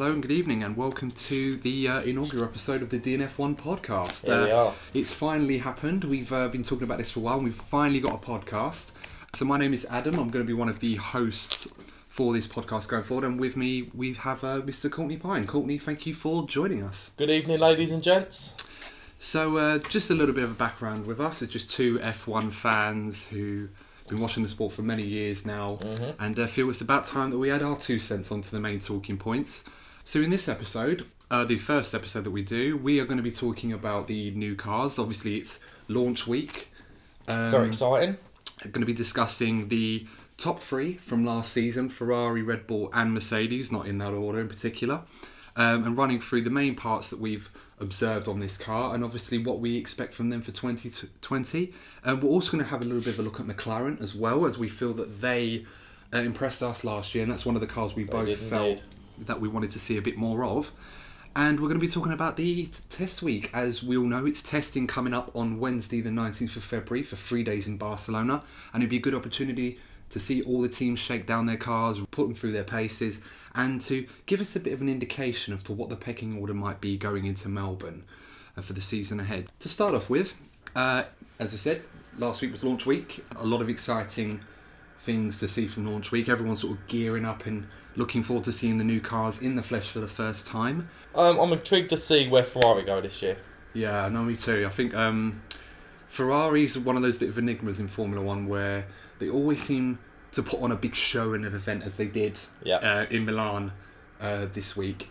hello and good evening and welcome to the inaugural episode of the DNF1 podcast. Here we are. It's finally happened. We've been talking about this for a while and we've finally got a podcast. So my name is Adam. I'm going to be one of the hosts for this podcast going forward, and with me we have Mr. Courtney Pine. Courtney, thank you for joining us. Good evening, ladies and gents. So just a little bit of a background with us. It's just two F1 fans who've been watching the sport for many years now, and feel it's about time that we add our 2 cents onto the main talking points. So in this episode, the first episode that we do, we are going to be talking about the new cars. Obviously it's launch week. Very exciting. We're going to be discussing the top 3 from last season, Ferrari, Red Bull and Mercedes, not in that order in particular, and running through the main parts that we've observed on this car and obviously what we expect from them for 2020. We're also going to have a little bit of a look at McLaren as well, as we feel that they impressed us last year, and that's one of the cars we both felt that we wanted to see a bit more of. And we're going to be talking about the test week. As we all know, it's testing coming up on Wednesday the 19th of February for 3 days in Barcelona, and it'd be a good opportunity to see all the teams shake down their cars, put them through their paces, and to give us a bit of an indication of to what the pecking order might be going into Melbourne for the season ahead. To start off with, as I said, last week was launch week. A lot of exciting things to see from launch week. Everyone's sort of gearing up and looking forward to seeing the new cars in the flesh for the first time. I'm intrigued to see where Ferrari go this year. Yeah, no, me too. I think Ferrari's one of those bit of enigmas in Formula One where they always seem to put on a big show and an event, as they did in Milan last week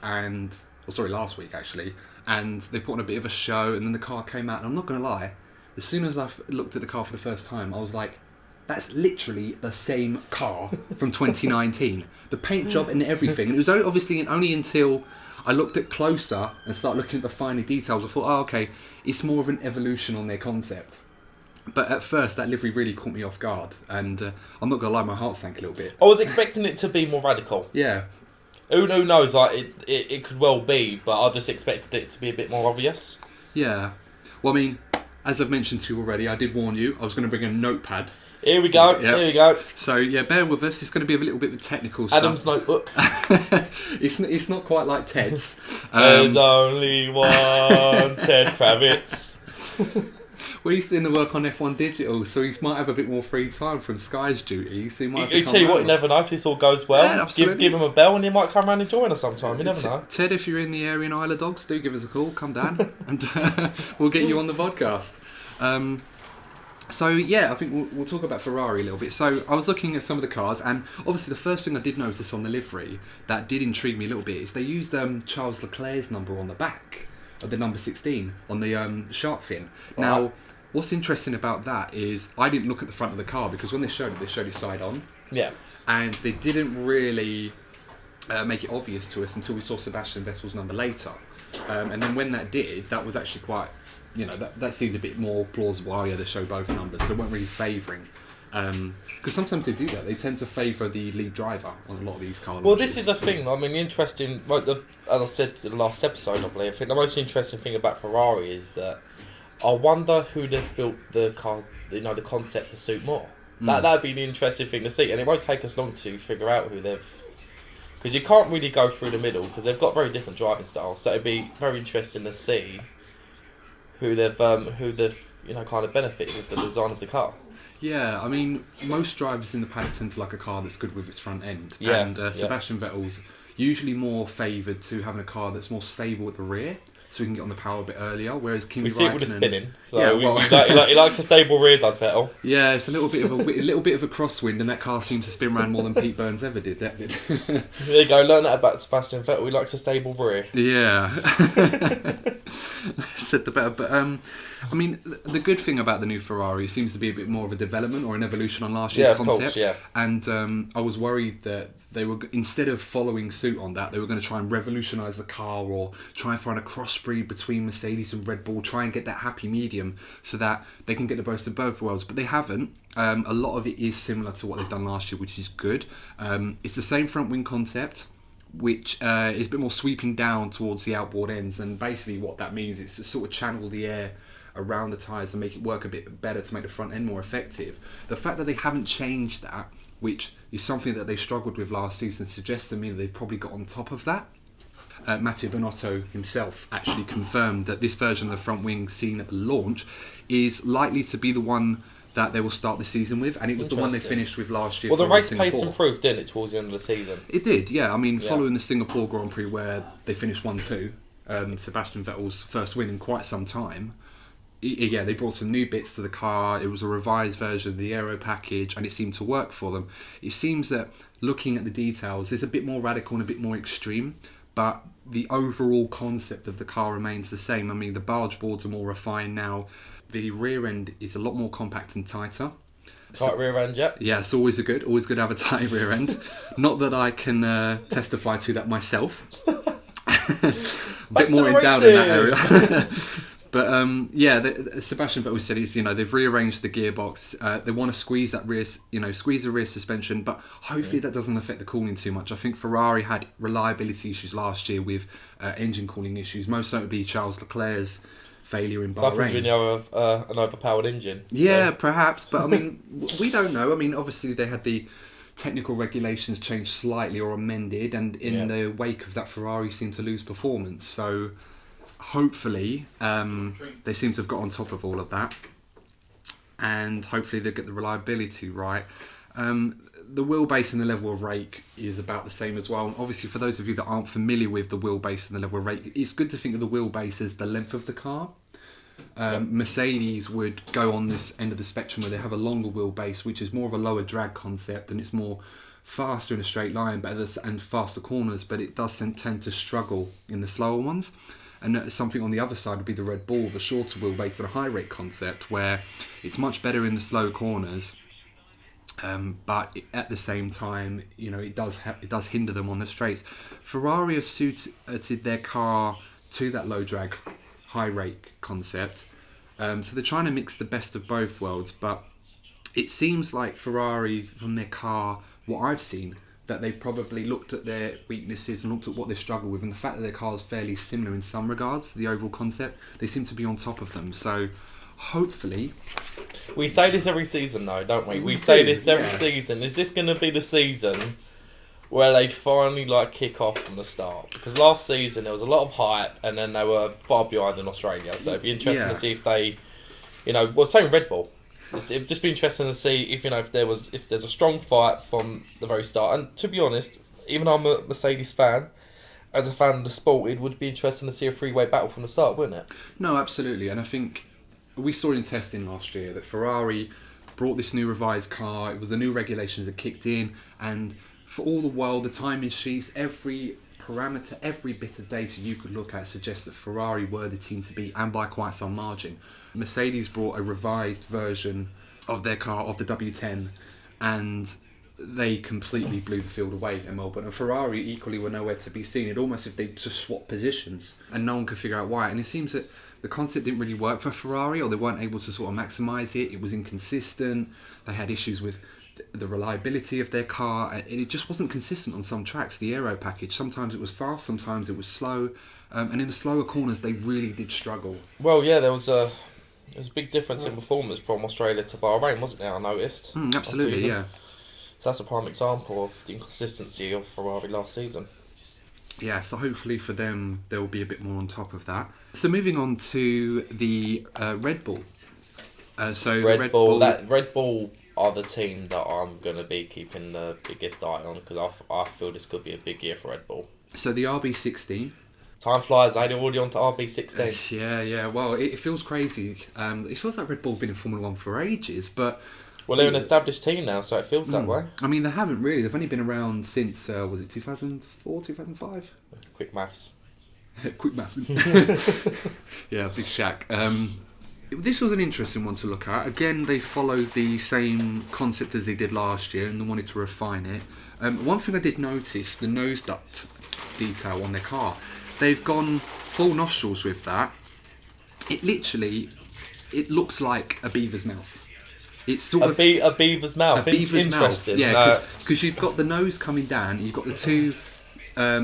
actually, and they put on a bit of a show and then the car came out, and I'm not going to lie, as soon as I looked at the car for the first time I was like, that's literally the same car from 2019. The paint job and everything, and it was obviously only until I looked at closer and started looking at the finer details I thought, oh okay, it's more of an evolution on their concept. But at first, that livery really caught me off guard, and I'm not going to lie, my heart sank a little bit. I was expecting it to be more radical. Yeah. Who knows, like it could well be, but I just expected it to be a bit more obvious. Yeah. Well, I mean, as I've mentioned to you already, I did warn you, I was going to bring a notepad. Here we go. So, yeah, bear with us, it's going to be a little bit of technical stuff. Adam's notebook. It's not quite like Ted's. There's only one Ted Kravitz. Well, he's doing the work on F1 Digital, so he might have a bit more free time from Sky's duty. So he might. You tell you what, you never know if this all goes well. Yeah, absolutely. Give him a bell, and he might come around and join us sometime. You never know. Ted, if you're in the area in Isle of Dogs, do give us a call. Come down, and we'll get you on the podcast. So yeah, I think we'll talk about Ferrari a little bit. So I was looking at some of the cars, and obviously the first thing I did notice on the livery that did intrigue me a little bit is they used Charles Leclerc's number on the back of the number 16 on the shark fin. Right. Now, what's interesting about that is I didn't look at the front of the car because when they showed it side on. Yeah. And they didn't really make it obvious to us until we saw Sebastian Vettel's number later. And then when that did, that was actually quite, that seemed a bit more plausible. Oh yeah, they show both numbers. So they weren't really favouring. Because sometimes they do that. They tend to favour the lead driver on a lot of these car launches. Well, this is a thing. I mean, interesting. Like as I said in the last episode, I believe. I think the most interesting thing about Ferrari is that I wonder who they've built the car, the concept to suit more. That'd be the interesting thing to see, and it won't take us long to figure out who they've. Because you can't really go through the middle because they've got very different driving styles. So it'd be very interesting to see who they've kind of benefited with the design of the car. Yeah, I mean, most drivers in the paddock tend to like a car that's good with its front end. Yeah, and Sebastian Vettel's usually more favoured to having a car that's more stable at the rear, so we can get on the power a bit earlier. Whereas Kimi Raikkonen, we see it with the spinning. So he likes a stable rear, does Vettel? Yeah, it's a little bit of a crosswind, and that car seems to spin around more than Pete Burns ever did. That did. There you go. Learn that about Sebastian Vettel. He likes a stable rear. Yeah. Said the better, but I mean, the good thing about the new Ferrari, it seems to be a bit more of a development or an evolution on last year's concept. Course, yeah. And I was worried that they were, instead of following suit on that, they were going to try and revolutionise the car or try and find a crossbreed between Mercedes and Red Bull, try and get that happy medium so that they can get the best of both worlds. But they haven't. A lot of it is similar to what they've done last year, which is good. It's the same front wing concept, which is a bit more sweeping down towards the outboard ends, and basically what that means is to sort of channel the air around the tyres and make it work a bit better to make the front end more effective. The fact that they haven't changed that, which is something that they struggled with last season, suggests to me that they've probably got on top of that. Matteo Binotto himself actually confirmed that this version of the front wing seen at the launch is likely to be the one that they will start the season with, and it was the one they finished with last year. Well, the race pace improved, didn't it, towards the end of the season? It did, yeah. I mean, following the Singapore Grand Prix where they finished 1-2, Sebastian Vettel's first win in quite some time. Yeah, they brought some new bits to the car. It was a revised version of the aero package, and it seemed to work for them. It seems that looking at the details, it's a bit more radical and a bit more extreme, but the overall concept of the car remains the same. I mean, the barge boards are more refined now. The rear end is a lot more compact and tighter. Tight rear end, yeah. Yeah, it's always good to have a tight rear end. Not that I can testify to that myself. A bit more in doubt in that area. But Sebastian Vettel said they've rearranged the gearbox. They want to squeeze that squeeze the rear suspension, but hopefully that doesn't affect the cooling too much. I think Ferrari had reliability issues last year with engine cooling issues, most notably Charles Leclerc's failure in Bahrain. Something's when you have an overpowered engine. Yeah, perhaps, but I mean, we don't know. I mean, obviously they had the technical regulations changed slightly or amended, and in the wake of that, Ferrari seemed to lose performance. So hopefully they seem to have got on top of all of that, and hopefully they'll get the reliability right. The wheelbase and the level of rake is about the same as well. And obviously, for those of you that aren't familiar with the wheelbase and the level of rake, it's good to think of the wheelbase as the length of the car. Mercedes would go on this end of the spectrum where they have a longer wheelbase, which is more of a lower drag concept, and it's more faster in a straight line and faster corners, but it does tend to struggle in the slower ones. And something on the other side would be the Red Bull, the shorter wheelbase and a high rake concept, where it's much better in the slow corners. But at the same time, it does hinder them on the straights. Ferrari have suited their car to that low drag, high rake concept. So they're trying to mix the best of both worlds. But it seems like Ferrari, from their car, what I've seen, that they've probably looked at their weaknesses and looked at what they struggle with, and the fact that their car is fairly similar in some regards to the overall concept, they seem to be on top of them. So hopefully. We say this every season though, don't we? We say this every season. Is this going to be the season where they finally kick off from the start? Because last season there was a lot of hype, and then they were far behind in Australia. So it'd be interesting to see if they, same Red Bull. It'd just be interesting to see if there's a strong fight from the very start. And to be honest, even though I'm a Mercedes fan, as a fan of the sport, it would be interesting to see a three-way battle from the start, wouldn't it? No, absolutely. And I think we saw in testing last year that Ferrari brought this new revised car. It was the new regulations that kicked in, and for all the while, the timing sheets, every parameter, every bit of data you could look at suggests that Ferrari were the team to beat, and by quite some margin. Mercedes brought a revised version of their car, of the W10, and they completely blew the field away in Melbourne. And Ferrari equally were nowhere to be seen. It almost as if they just swapped positions, and no one could figure out why. And it seems that the concept didn't really work for Ferrari, or they weren't able to sort of maximise it. It was inconsistent. They had issues with the reliability of their car, and it just wasn't consistent on some tracks. The aero package, sometimes it was fast, sometimes it was slow, and in the slower corners they really did struggle. Well, yeah, there was a big difference in performance from Australia to Bahrain, wasn't there? I noticed. Absolutely, yeah. So that's a prime example of the inconsistency of Ferrari last season. Yeah, so hopefully for them they'll be a bit more on top of that. So moving on to the Red Bull. Red Bull are the team that I'm going to be keeping the biggest eye on, because I feel this could be a big year for Red Bull. So the RB16. Time flies, they're already on to RB16. Yeah. Well, it feels crazy. It feels like Red Bull have been in Formula 1 for ages, but... Well, they're an established team now, so it feels that way. I mean, they haven't really. They've only been around since, was it 2004, 2005? Quick maths. Quick maths. Yeah, big shack. This was an interesting one to look at. Again, they followed the same concept as they did last year, and they wanted to refine it. One thing I did notice, the nose duct detail on their car. They've gone full nostrils with that. It looks like a beaver's mouth. It's sort of a beaver's mouth. Interesting. Yeah, because you've got the nose coming down, and you've got the two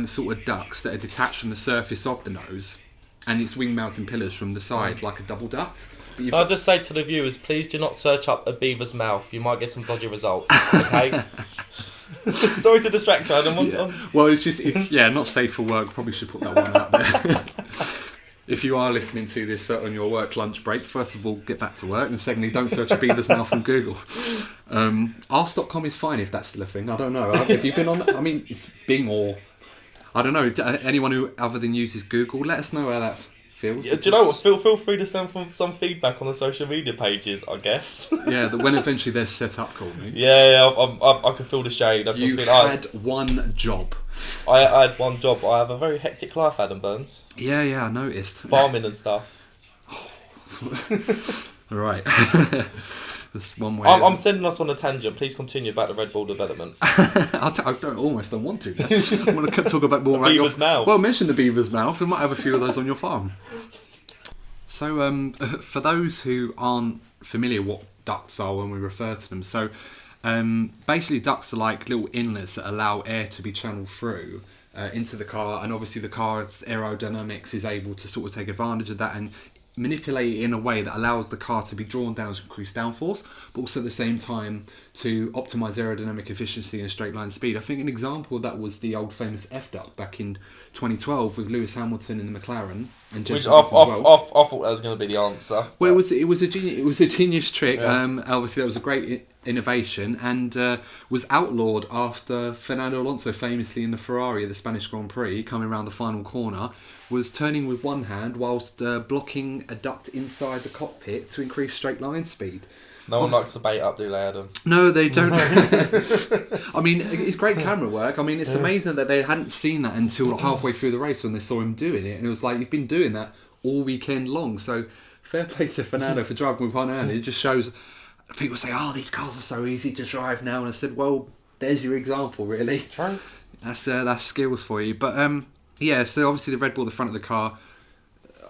sort of ducts that are detached from the surface of the nose, and it's wing mounting pillars from the side, like a double duct. I'll just say to the viewers, please do not search up a beaver's mouth. You might get some dodgy results, okay? Sorry to distract you, Adam. Well, it's just not safe for work. Probably should put that one out there. If you are listening to this on your work lunch break, first of all, get back to work, and secondly, don't search a beaver's mouth on Google. Ask.com is fine if that's still a thing. I don't know. Have you been on that? I mean, it's Bing or... I don't know. Anyone who other than uses Google, let us know how that feels. Yeah, do you know what? Feel free to send some feedback on the social media pages, I guess. Yeah, when eventually they're set up, Courtney. Yeah, I can feel the shade. You had one job. I had one job. I have a very hectic life, Adam Burns. Yeah, I noticed. Farming and stuff. Right. That's one way. I'm sending us on a tangent. Please continue about the Red Bull development. I don't want to. I want to talk about more about Beaver's mouth. Well, mention the beaver's mouth. We might have a few of those on your farm. So, for those who aren't familiar what ducts are when we refer to them, so basically ducts are like little inlets that allow air to be channeled through into the car, and obviously the car's aerodynamics is able to sort of take advantage of that and manipulate it in a way that allows the car to be drawn down to increase downforce, but also at the same time to optimise aerodynamic efficiency and straight line speed. I think an example of that was the old famous F-duct back in 2012 with Lewis Hamilton in the McLaren. And which I thought that was going to be the answer. Well, it was a genius trick. Yeah. Obviously, that was a great innovation and was outlawed after Fernando Alonso, famously in the Ferrari at the Spanish Grand Prix, coming around the final corner, was turning with one hand whilst blocking a duct inside the cockpit to increase straight line speed. No one likes to bait up, do they, Adam? No, they don't. I mean, it's great camera work. I mean, it's amazing that they hadn't seen that until halfway through the race when they saw him doing it. And it was like, you've been doing that all weekend long. So fair play to Fernando for driving with one hand. It just shows... People say, oh, these cars are so easy to drive now. And I said, well, there's your example, really. True. That's skills for you. But, so obviously the Red Bull at the front of the car...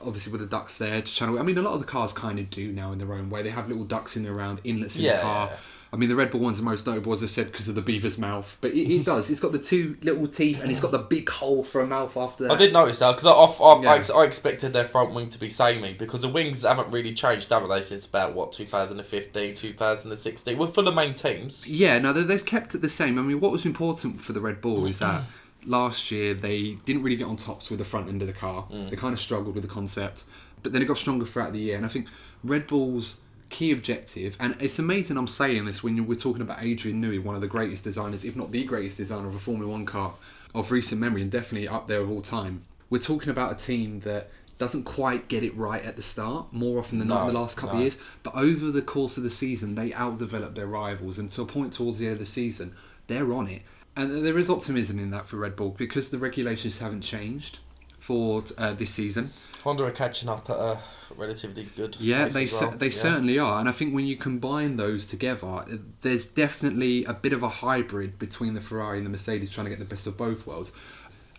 Obviously with the ducts there to channel. I mean, a lot of the cars kind of do now in their own way. They have little ducts in and around, inlets in the car. I mean, the Red Bull one's the most notable, as I said, because of the beaver's mouth. But it does. It's got the two little teeth and it's got the big hole for a mouth after that. I did notice that because I expected their front wing to be samey because the wings haven't really changed, haven't they, since about, 2015, 2016? Well, for the main teams. Yeah, no, they've kept it the same. I mean, what was important for the Red Bull is that last year they didn't really get on tops with the front end of the car. They kind of struggled with the concept, but then it got stronger throughout the year. And I think Red Bull's key objective, and it's amazing I'm saying this when we're talking about Adrian Newey, one of the greatest designers, if not the greatest designer of a Formula 1 car of recent memory, and definitely up there of all time. We're talking about a team that doesn't quite get it right at the start, more often than not in the last couple of years, but over the course of the season they outdevelop their rivals, and to a point towards the end of the season they're on it. And there is optimism in that for Red Bull because the regulations haven't changed for this season. Honda are catching up at a relatively good Yeah, pace they certainly are. And I think when you combine those together, there's definitely a bit of a hybrid between the Ferrari and the Mercedes trying to get the best of both worlds.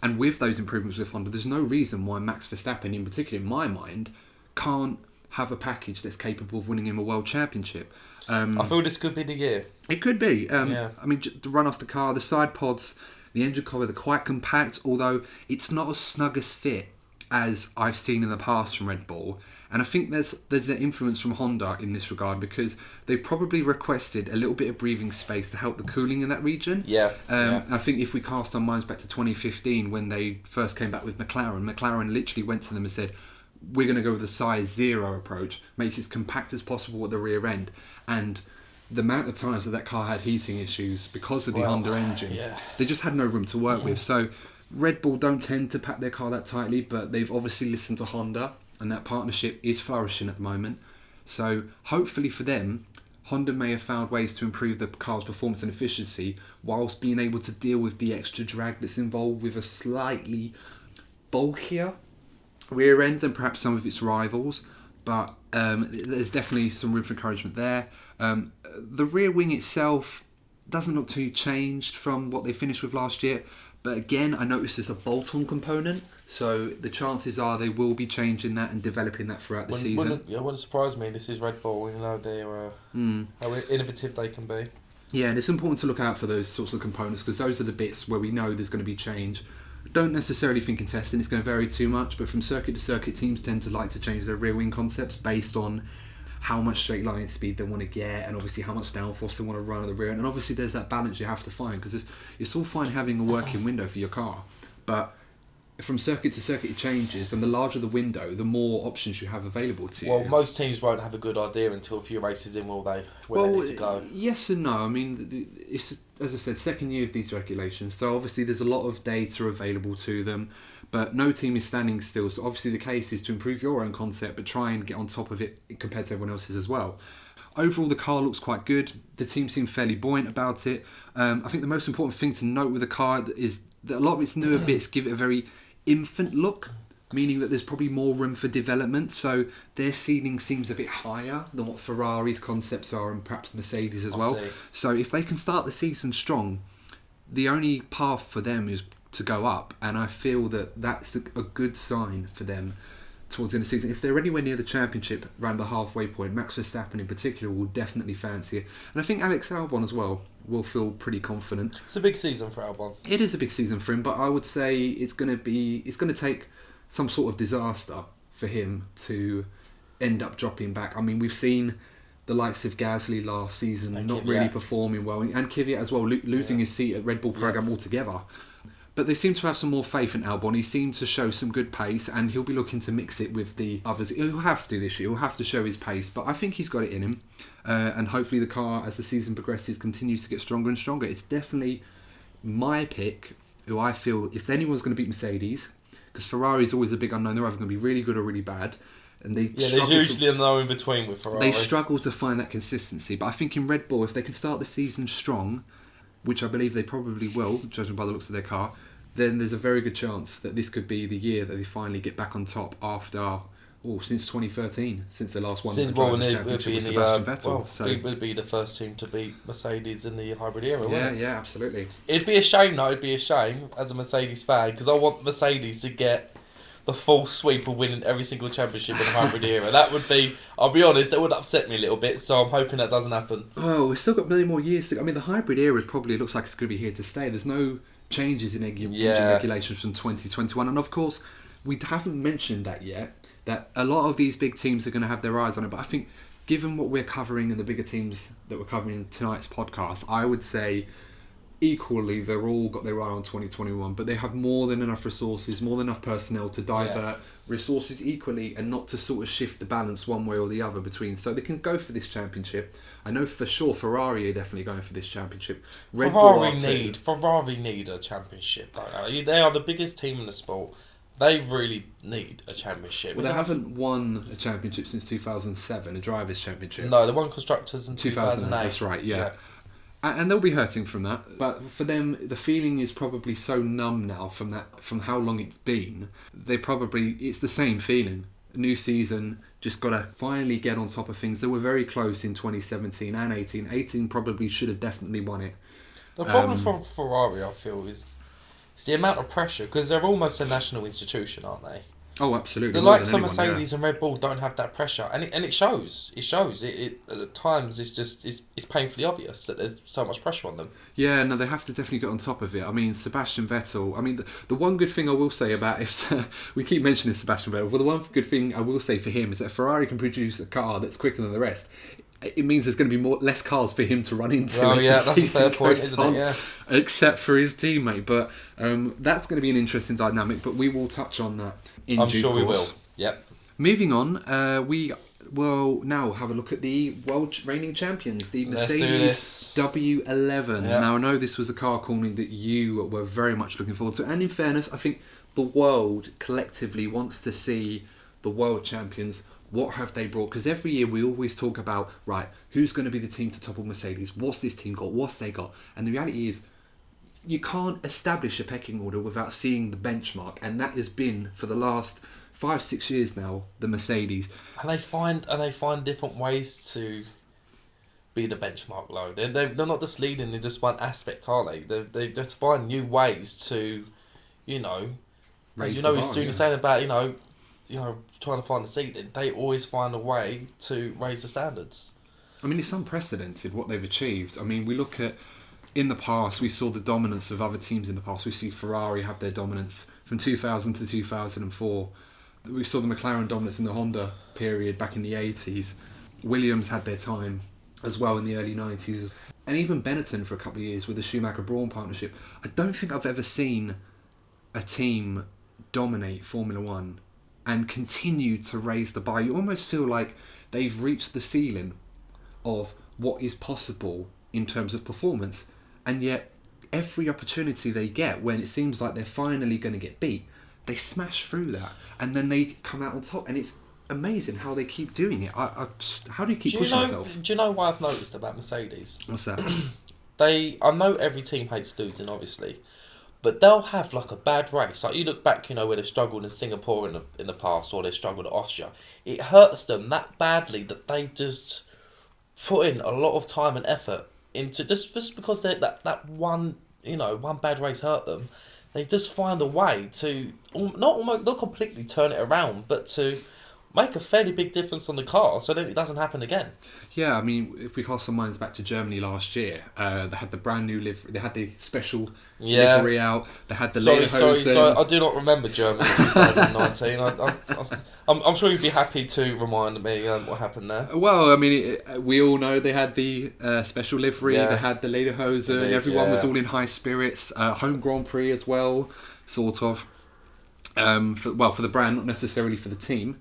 And with those improvements with Honda, there's no reason why Max Verstappen, in particular in my mind, can't have a package that's capable of winning him a world championship. I feel this could be the year. It could be. I mean, to run off the car, the side pods, the engine cover, they're quite compact, although it's not as snug as fit as I've seen in the past from Red Bull. And I think there's an influence from Honda in this regard because they've probably requested a little bit of breathing space to help the cooling in that region. I think if we cast our minds back to 2015 when they first came back with McLaren literally went to them and said, we're going to go with the size 0 approach, make it as compact as possible at the rear end. And the amount of times that car had heating issues because of the Honda engine, they just had no room to work with. So Red Bull don't tend to pack their car that tightly, but they've obviously listened to Honda, and that partnership is flourishing at the moment. So hopefully for them, Honda may have found ways to improve the car's performance and efficiency whilst being able to deal with the extra drag that's involved with a slightly bulkier rear end than perhaps some of its rivals. But there's definitely some room for encouragement there. The rear wing itself doesn't look too changed from what they finished with last year. But again, I noticed there's a bolt-on component, so the chances are they will be changing that and developing that throughout the season. It wouldn't surprise me. This is Red Bull. You know, they're how innovative they can be. Yeah, and it's important to look out for those sorts of components because those are the bits where we know there's going to be change. Don't necessarily think in testing it's going to vary too much, but from circuit to circuit, teams tend to like to change their rear wing concepts based on how much straight line speed they want to get, and obviously how much downforce they want to run at the rear. And obviously there's that balance you have to find, because it's all fine having a working window for your car, but from circuit to circuit it changes, and the larger the window, the more options you have available to you. Well, most teams won't have a good idea until a few races in, will they? When they need to go. Yes and no. I mean, it's, as I said, second year of these regulations, so obviously there's a lot of data available to them, but no team is standing still. So obviously the case is to improve your own concept, but try and get on top of it compared to everyone else's as well. Overall, the car looks quite good. The team seem fairly buoyant about it. I think the most important thing to note with the car is that a lot of its newer bits give it a very infant look, meaning that there's probably more room for development, so their ceiling seems a bit higher than what Ferrari's concepts are, and perhaps Mercedes as well. So if they can start the season strong, the only path for them is to go up, and I feel that that's a good sign for them towards the end of the season. If they're anywhere near the championship, around the halfway point, Max Verstappen in particular will definitely fancy it, and I think Alex Albon as well will feel pretty confident. It's a big season for Albon. It is a big season for him, but I would say it's going to take some sort of disaster for him to end up dropping back. I mean, we've seen the likes of Gasly last season and not really performing well, and Kvyat as well, losing his seat at Red Bull program altogether. But they seem to have some more faith in Albon. He seems to show some good pace, and he'll be looking to mix it with the others. He'll have to this year. He'll have to show his pace, but I think he's got it in him. And hopefully the car, as the season progresses, continues to get stronger and stronger. It's definitely my pick, who I feel, if anyone's going to beat Mercedes, because Ferrari is always a big unknown. They're either going to be really good or really bad. And there's usually a no in between with Ferrari. They struggle to find that consistency. But I think in Red Bull, if they can start the season strong, which I believe they probably will, judging by the looks of their car, then there's a very good chance that this could be the year that they finally get back on top after, since 2013, since the last one. Drivers' Championship with Sebastian Vettel. It would be the first team to beat Mercedes in the hybrid era, wouldn't it? Yeah, absolutely. It'd be a shame, though. It'd be a shame as a Mercedes fan, because I want Mercedes to get the full sweep of winning every single championship in the hybrid era. That would be, I'll be honest, that would upset me a little bit, so I'm hoping that doesn't happen. Oh, we've still got many more years to go. I mean, the hybrid era probably looks like it's going to be here to stay. There's no changes in engine regulations from 2021, and of course, we haven't mentioned that yet, that a lot of these big teams are going to have their eyes on it, but I think given what we're covering and the bigger teams that we're covering in tonight's podcast, I would say equally they're all got their eye on 2021, but they have more than enough resources, more than enough personnel to divert resources equally and not to sort of shift the balance one way or the other between, so they can go for this championship. I know for sure Ferrari are definitely going for this championship. Ferrari need a championship, don't they? They are the biggest team in the sport. They really need a championship. Well, they haven't won a championship since 2007, a drivers' championship. No, they won constructors in 2008. That's right, yeah. And they'll be hurting from that. But for them, the feeling is probably so numb now from how long it's been. It's the same feeling. New season, just got to finally get on top of things. They were very close in 2017 and 18. 18 probably should have definitely won it. The problem for Ferrari, I feel, is it's the amount of pressure, because they're almost a national institution, aren't they? Oh, absolutely. The likes of Mercedes and Red Bull don't have that pressure, and it shows. It shows. It at times it's painfully obvious that there's so much pressure on them. Yeah, no, they have to definitely get on top of it. I mean, Sebastian Vettel. I mean, the one good thing I will say about we keep mentioning Sebastian Vettel, but the one good thing I will say for him is that Ferrari can produce a car that's quicker than the rest. It means there's going to be less cars for him to run into. Oh yeah, that's a fair point, isn't it? Yeah. Except for his teammate, but that's going to be an interesting dynamic. But we will touch on that in due course. I'm sure we will. Yep. Moving on, we will now have a look at the world reigning champions, the Mercedes W11. Yep. Now I know this was a car corner that you were very much looking forward to, and in fairness, I think the world collectively wants to see the world champions. What have they brought? Because every year we always talk about, right, who's going to be the team to topple Mercedes? What's this team got? What's they got? And the reality is, you can't establish a pecking order without seeing the benchmark. And that has been, for the last 5-6 years now, the Mercedes. And they find different ways to be the benchmark, though. They're not just leading in just one aspect, are they? They just find new ways to, as you know, as soon as saying about, trying to find the seat, they always find a way to raise the standards. I mean, it's unprecedented what they've achieved. I mean, we look at, in the past, we saw the dominance of other teams in the past. We see Ferrari have their dominance from 2000 to 2004. We saw the McLaren dominance in the Honda period back in the 80s. Williams had their time as well in the early 90s. And even Benetton for a couple of years with the Schumacher-Braun partnership. I don't think I've ever seen a team dominate Formula One and continue to raise the bar. You almost feel like they've reached the ceiling of what is possible in terms of performance. And yet, every opportunity they get when it seems like they're finally going to get beat, they smash through that. And then they come out on top. And it's amazing how they keep doing it. How do you keep pushing yourself? Do you know what I've noticed about Mercedes? What's that? I know every team hates losing, obviously, but they'll have like a bad race. Like you look back, where they struggled in Singapore in the past, or they struggled at Austria. It hurts them that badly that they just put in a lot of time and effort into just because that one one bad race hurt them. They just find a way to not completely turn it around, but to make a fairly big difference on the car so that it doesn't happen again. Yeah, I mean, if we cast our minds back to Germany last year, they had the brand new livery, they had the special livery out, they had the Sorry, I do not remember Germany 2019. I'm sure you'd be happy to remind me what happened there. Well, I mean, we all know they had the special livery, they had the lederhosen, everyone was all in high spirits, home Grand Prix as well, sort of, for the brand, not necessarily for the team.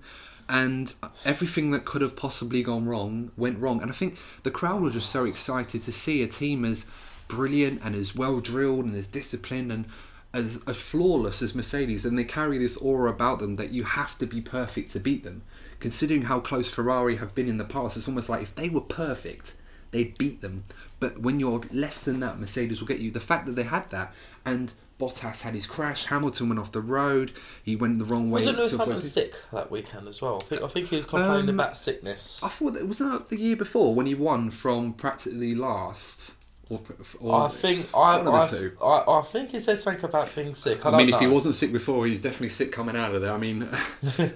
And everything that could have possibly gone wrong went wrong. And I think the crowd was just so excited to see a team as brilliant and as well drilled and as disciplined and as flawless as Mercedes. And they carry this aura about them that you have to be perfect to beat them. Considering how close Ferrari have been in the past, it's almost like if they were perfect, they'd beat them. But when you're less than that, Mercedes will get you. The fact that they had that, and Bottas had his crash, Hamilton went off the road, he went the wrong way. Wasn't Lewis Hamilton sick that weekend as well? I think he was complaining about sickness. I thought wasn't that the year before when he won from practically last? I think he said something about being sick. I mean, if he wasn't sick before, he's definitely sick coming out of there. I mean,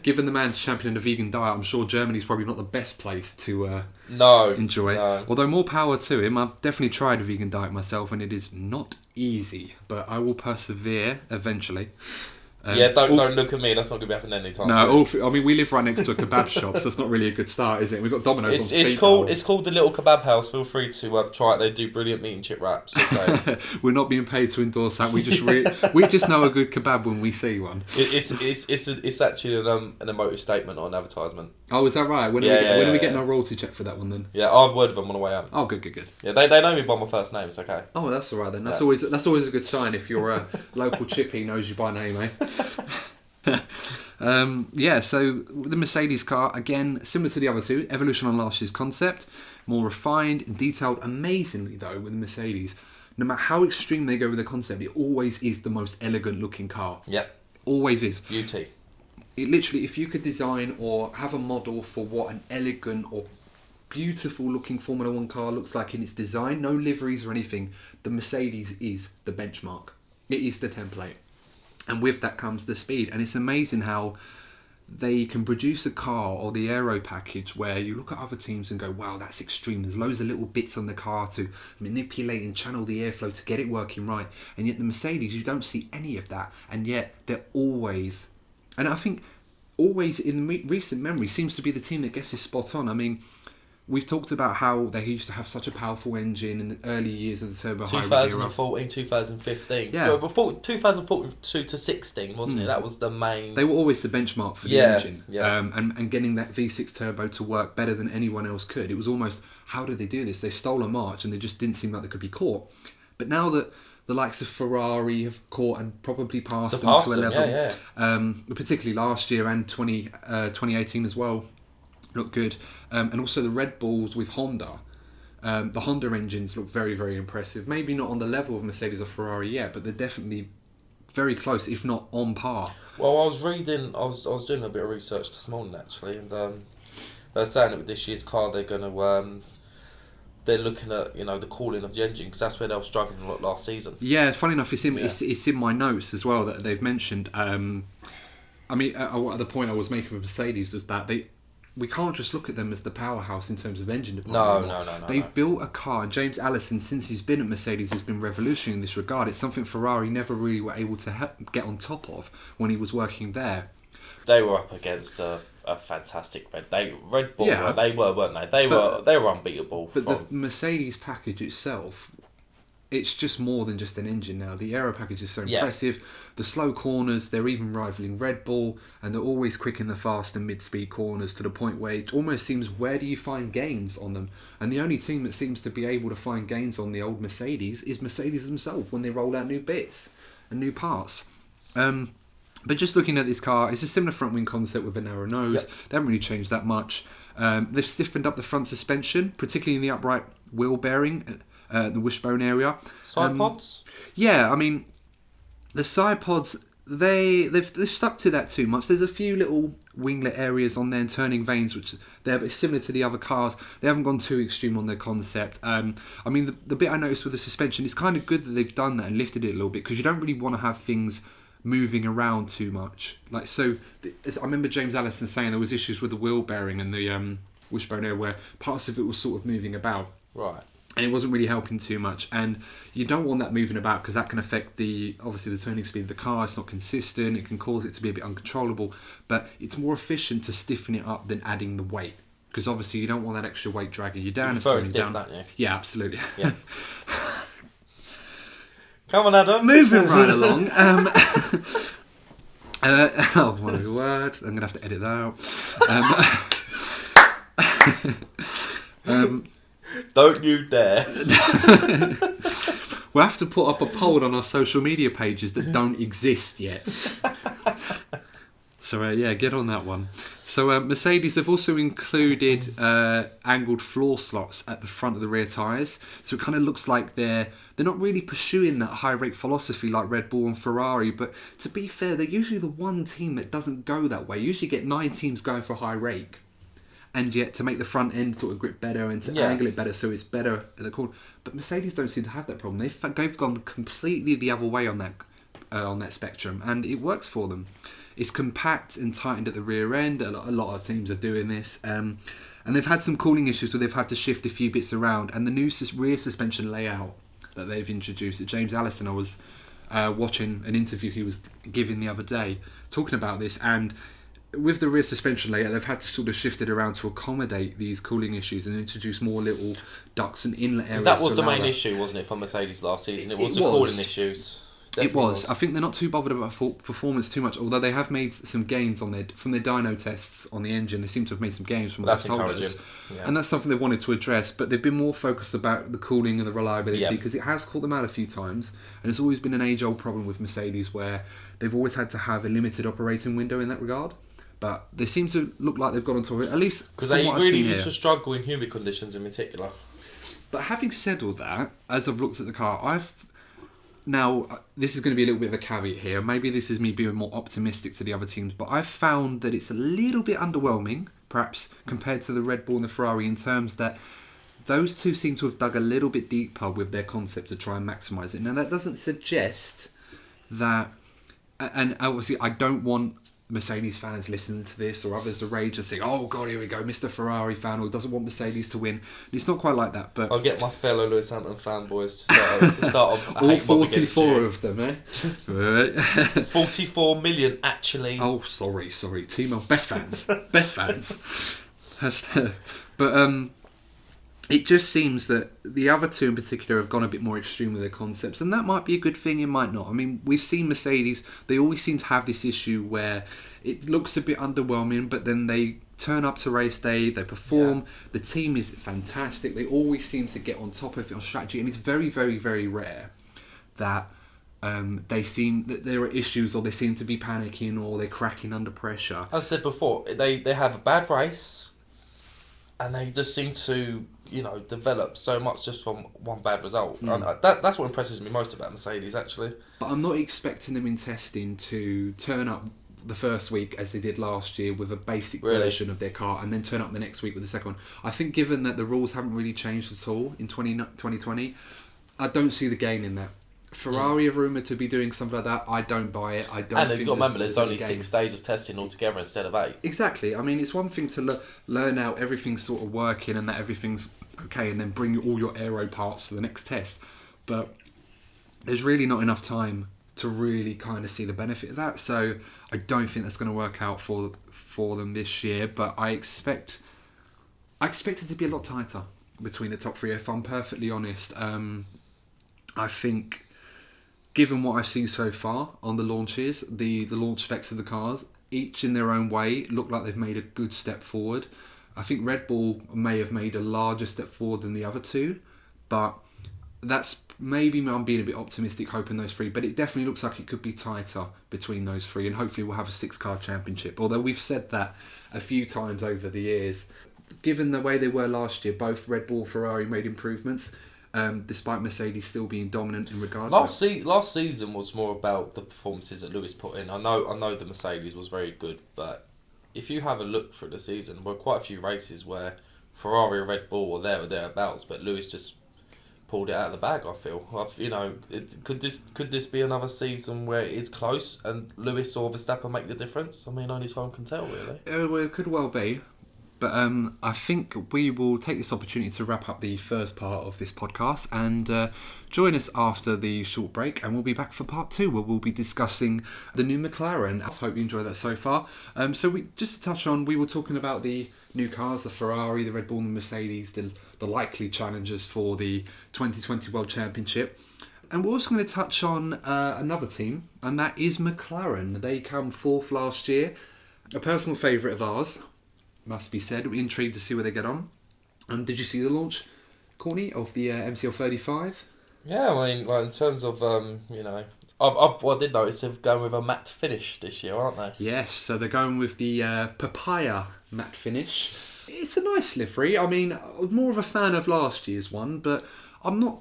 given the man's championing the vegan diet, I'm sure Germany's probably not the best place to enjoy. No. Although more power to him. I've definitely tried a vegan diet myself, and it is not easy, but I will persevere eventually. Don't look at me. That's not going to be happening anytime soon. I mean, we live right next to a kebab shop, so it's not really a good start, is it? We've got Domino's on speed. It's called the Little Kebab House. Feel free to try it. They do brilliant meat and chip wraps. We're not being paid to endorse that. We just know a good kebab when we see one. It's actually an emotive statement or an advertisement. Oh, is that right? When are we getting our royalty check for that one then? Yeah, I've worded them on the way out. Oh, good. Yeah, they know me by my first name. It's okay. Oh, that's all right then. That's always a good sign if your local chippy knows you by name, eh? So the Mercedes car, again, similar to the other two, evolution on last year's concept, more refined and detailed. Amazingly though, with the Mercedes, no matter how extreme they go with the concept, it always is the most elegant looking car. Yep. Always is. Beauty. It literally, if you could design or have a model for what an elegant or beautiful looking Formula 1 car looks like in its design, no liveries or anything, the Mercedes is the benchmark. It is the template. And with that comes the speed. And it's amazing how they can produce a car or the aero package where you look at other teams and go, wow, that's extreme. There's loads of little bits on the car to manipulate and channel the airflow to get it working right. And yet the Mercedes, you don't see any of that. And yet they're always, and I think always in recent memory, seems to be the team that gets this spot on. I mean, we've talked about how they used to have such a powerful engine in the early years of the turbo hybrid era. 2014, 2015. Yeah. So before 2014 to 16, wasn't it? That was the main. They were always the benchmark for the engine. Yeah. And getting that V6 turbo to work better than anyone else could. It was almost, how did they do this? They stole a march and they just didn't seem like they could be caught. But now that the likes of Ferrari have caught and probably passed them to a level, particularly last year and 2018 as well, look good. And also the Red Bulls with Honda. The Honda engines look very, very impressive. Maybe not on the level of Mercedes or Ferrari yet, but they're definitely very close, if not on par. Well, I was doing a bit of research this morning actually, and they're saying that with this year's car they're going to they're looking at the cooling of the engine because that's where they were struggling a lot last season. Yeah, funny enough, it's in my notes as well that they've mentioned. I mean, the point I was making with Mercedes was that we can't just look at them as the powerhouse in terms of engine department. No. They've built a car, and James Allison, since he's been at Mercedes, has been revolutionary in this regard. It's something Ferrari never really were able to get on top of when he was working there. They were up against a a fantastic Red Bull. Yeah. They were, weren't they? They were unbeatable. But the Mercedes package itself, it's just more than just an engine now. The aero package is so impressive. The slow corners, they're even rivaling Red Bull, and they're always quick in the fast and mid-speed corners to the point where it almost seems, where do you find gains on them? And the only team that seems to be able to find gains on the old Mercedes is Mercedes themselves when they roll out new bits and new parts. But just looking at this car, it's a similar front wing concept with a narrow nose. Yep. They haven't really changed that much. They've stiffened up the front suspension, particularly in the upright wheel bearing, the wishbone area. Side pods? Yeah, I mean, the side pods, they've stuck to that too much. There's a few little winglet areas on there and turning vanes, which they're similar to the other cars. They haven't gone too extreme on their concept. I mean, the bit I noticed with the suspension, it's kind of good that they've done that and lifted it a little bit, because you don't really want to have things moving around too much. Like, so I remember James Allison saying there was issues with the wheel bearing and the wishbone area where parts of it was sort of moving about. Right. And it wasn't really helping too much. And you don't want that moving about, because that can affect obviously the turning speed of the car. It's not consistent. It can cause it to be a bit uncontrollable. But it's more efficient to stiffen it up than adding the weight, because obviously you don't want that extra weight dragging you down. You prefer it stiff, don't you? Yeah, absolutely. Yeah. Come on, Adam. Moving right along. Oh my word! I'm gonna have to edit that out. Don't you dare. We'll have to put up a poll on our social media pages that don't exist yet. So yeah, get on that one. So Mercedes have also included angled floor slots at the front of the rear tyres. So it kind of looks like they're not really pursuing that high rake philosophy like Red Bull and Ferrari. But to be fair, they're usually the one team that doesn't go that way. You usually get 9 teams going for high rake. And yet to make the front end sort of grip better and to angle it better so it's better at the corner. But Mercedes don't seem to have that problem. They've gone completely the other way on that spectrum, and it works for them. It's compact and tightened at the rear end. A lot of teams are doing this. And they've had some cooling issues where they've had to shift a few bits around. And the new rear suspension layout that they've introduced, James Allison, I was watching an interview he was giving the other day talking about this, and with the rear suspension layout, they've had to sort of shift it around to accommodate these cooling issues and introduce more little ducts and inlet areas. Because that was the main issue, wasn't it, for Mercedes last season? It was the cooling issues. Definitely it was. I think they're not too bothered about performance too much, although they have made some gains from their dyno tests on the engine. They seem to have made some gains from what they've told us. Yeah. And that's something they wanted to address, but they've been more focused about the cooling and the reliability, because it has caught them out a few times, and it's always been an age-old problem with Mercedes where they've always had to have a limited operating window in that regard. But they seem to look like they've got on top of it, at least because they really used to struggle in humid conditions in particular. But having said all that, as I've looked at the car, now this is going to be a little bit of a caveat here. Maybe this is me being more optimistic to the other teams, but I've found that it's a little bit underwhelming, perhaps, compared to the Red Bull and the Ferrari, in terms that those two seem to have dug a little bit deeper with their concept to try and maximise it. Now, that doesn't suggest that, and obviously I don't want Mercedes fans listening to this or others to rage and say, oh god, here we go, Mr. Ferrari fan who doesn't want Mercedes to win. And it's not quite like that, but I'll get my fellow Lewis Hamilton fanboys to start all 44 of them, eh? 44 million actually. Oh, sorry, team of best fans. But it just seems that the other two in particular have gone a bit more extreme with their concepts, and that might be a good thing, it might not. I mean, we've seen Mercedes, they always seem to have this issue where it looks a bit underwhelming, but then they turn up to race day, they perform, the team is fantastic, they always seem to get on top of it on strategy, and it's very, very, very rare that they seem that there are issues, or they seem to be panicking, or they're cracking under pressure. As I said before, they have a bad race, and they just seem to develop so much just from one bad result. And that's what impresses me most about Mercedes, actually. But I'm not expecting them in testing to turn up the first week as they did last year with a basic version of their car and then turn up the next week with the second one. I think given that the rules haven't really changed at all in 2020, I don't see the gain in that. Ferrari are rumoured to be doing something like that. I don't buy it. I don't. And you've got to remember, there's only 6 days of testing altogether instead of 8. Exactly. I mean, it's one thing to learn out everything's sort of working and that everything's okay, and then bring all your aero parts to the next test. But there's really not enough time to really kind of see the benefit of that. So I don't think that's going to work out for for them this year, but I expect it to be a lot tighter between the top three, if I'm perfectly honest. I think, given what I've seen so far on the launches, the launch specs of the cars, each in their own way look like they've made a good step forward. I think Red Bull may have made a larger step forward than the other two, but that's maybe I'm being a bit optimistic hoping those three, but it definitely looks like it could be tighter between those three, and hopefully we'll have a 6-car championship. Although we've said that a few times over the years. Given the way they were last year, both Red Bull and Ferrari made improvements, despite Mercedes still being dominant in regard. Last season was more about the performances that Lewis put in. I know the Mercedes was very good, but if you have a look through the season, there were quite a few races where Ferrari and Red Bull were there or thereabouts, but Lewis just pulled it out of the bag. I feel, could this be another season where it is close and Lewis or Verstappen make the difference? I mean, only time can tell, really. Well, it could well be. But I think we will take this opportunity to wrap up the first part of this podcast and join us after the short break, and we'll be back for part 2 where we'll be discussing the new McLaren. I hope you enjoyed that so far. Just to touch on, we were talking about the new cars, the Ferrari, the Red Bull and the Mercedes, the likely challengers for the 2020 World Championship. And we're also going to touch on another team, and that is McLaren. They come 4th last year, a personal favourite of ours. Must be said. We're intrigued to see where they get on. Did you see the launch, Courtney, of the MCL 35? Yeah, I mean, like in terms of I did notice they're going with a matte finish this year, aren't they? Yes, so they're going with the papaya matte finish. It's a nice livery. I mean, I was more of a fan of last year's one, but I'm not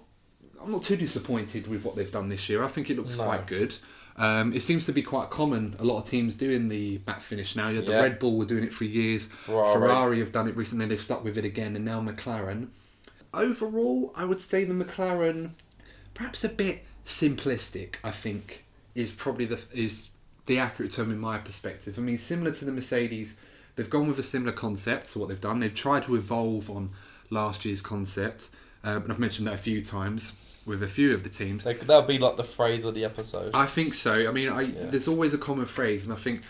too disappointed with what they've done this year. I think it looks quite good. It seems to be quite common. A lot of teams doing the matte finish now. The Red Bull were doing it for years. Ferrari have done it recently. They've stuck with it again, and now McLaren. Overall, I would say the McLaren, perhaps a bit simplistic, I think, is probably the accurate term in my perspective. I mean, similar to the Mercedes, they've gone with a similar concept to what they've done. They've tried to evolve on last year's concept, and I've mentioned that a few times with a few of the teams. That'll be like the phrase of the episode. I think so. I mean, there's always a common phrase, and I think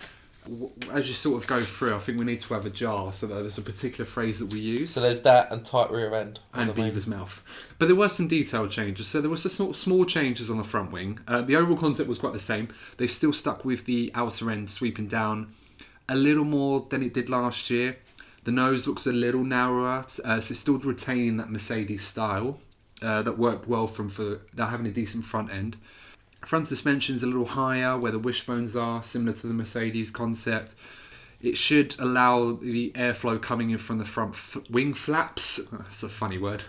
as you sort of go through, I think we need to have a jar so that there's a particular phrase that we use. So there's that and tight rear end. And Beaver's mouth. But there were some detailed changes. So there was some sort of small changes on the front wing. The overall concept was quite the same. They've still stuck with the outer end sweeping down a little more than it did last year. The nose looks a little narrower, so still retaining that Mercedes style. That worked well for now having a decent front end. Front suspension's a little higher where the wishbones are, similar to the Mercedes concept. It should allow the airflow coming in from the front wing flaps. That's a funny word.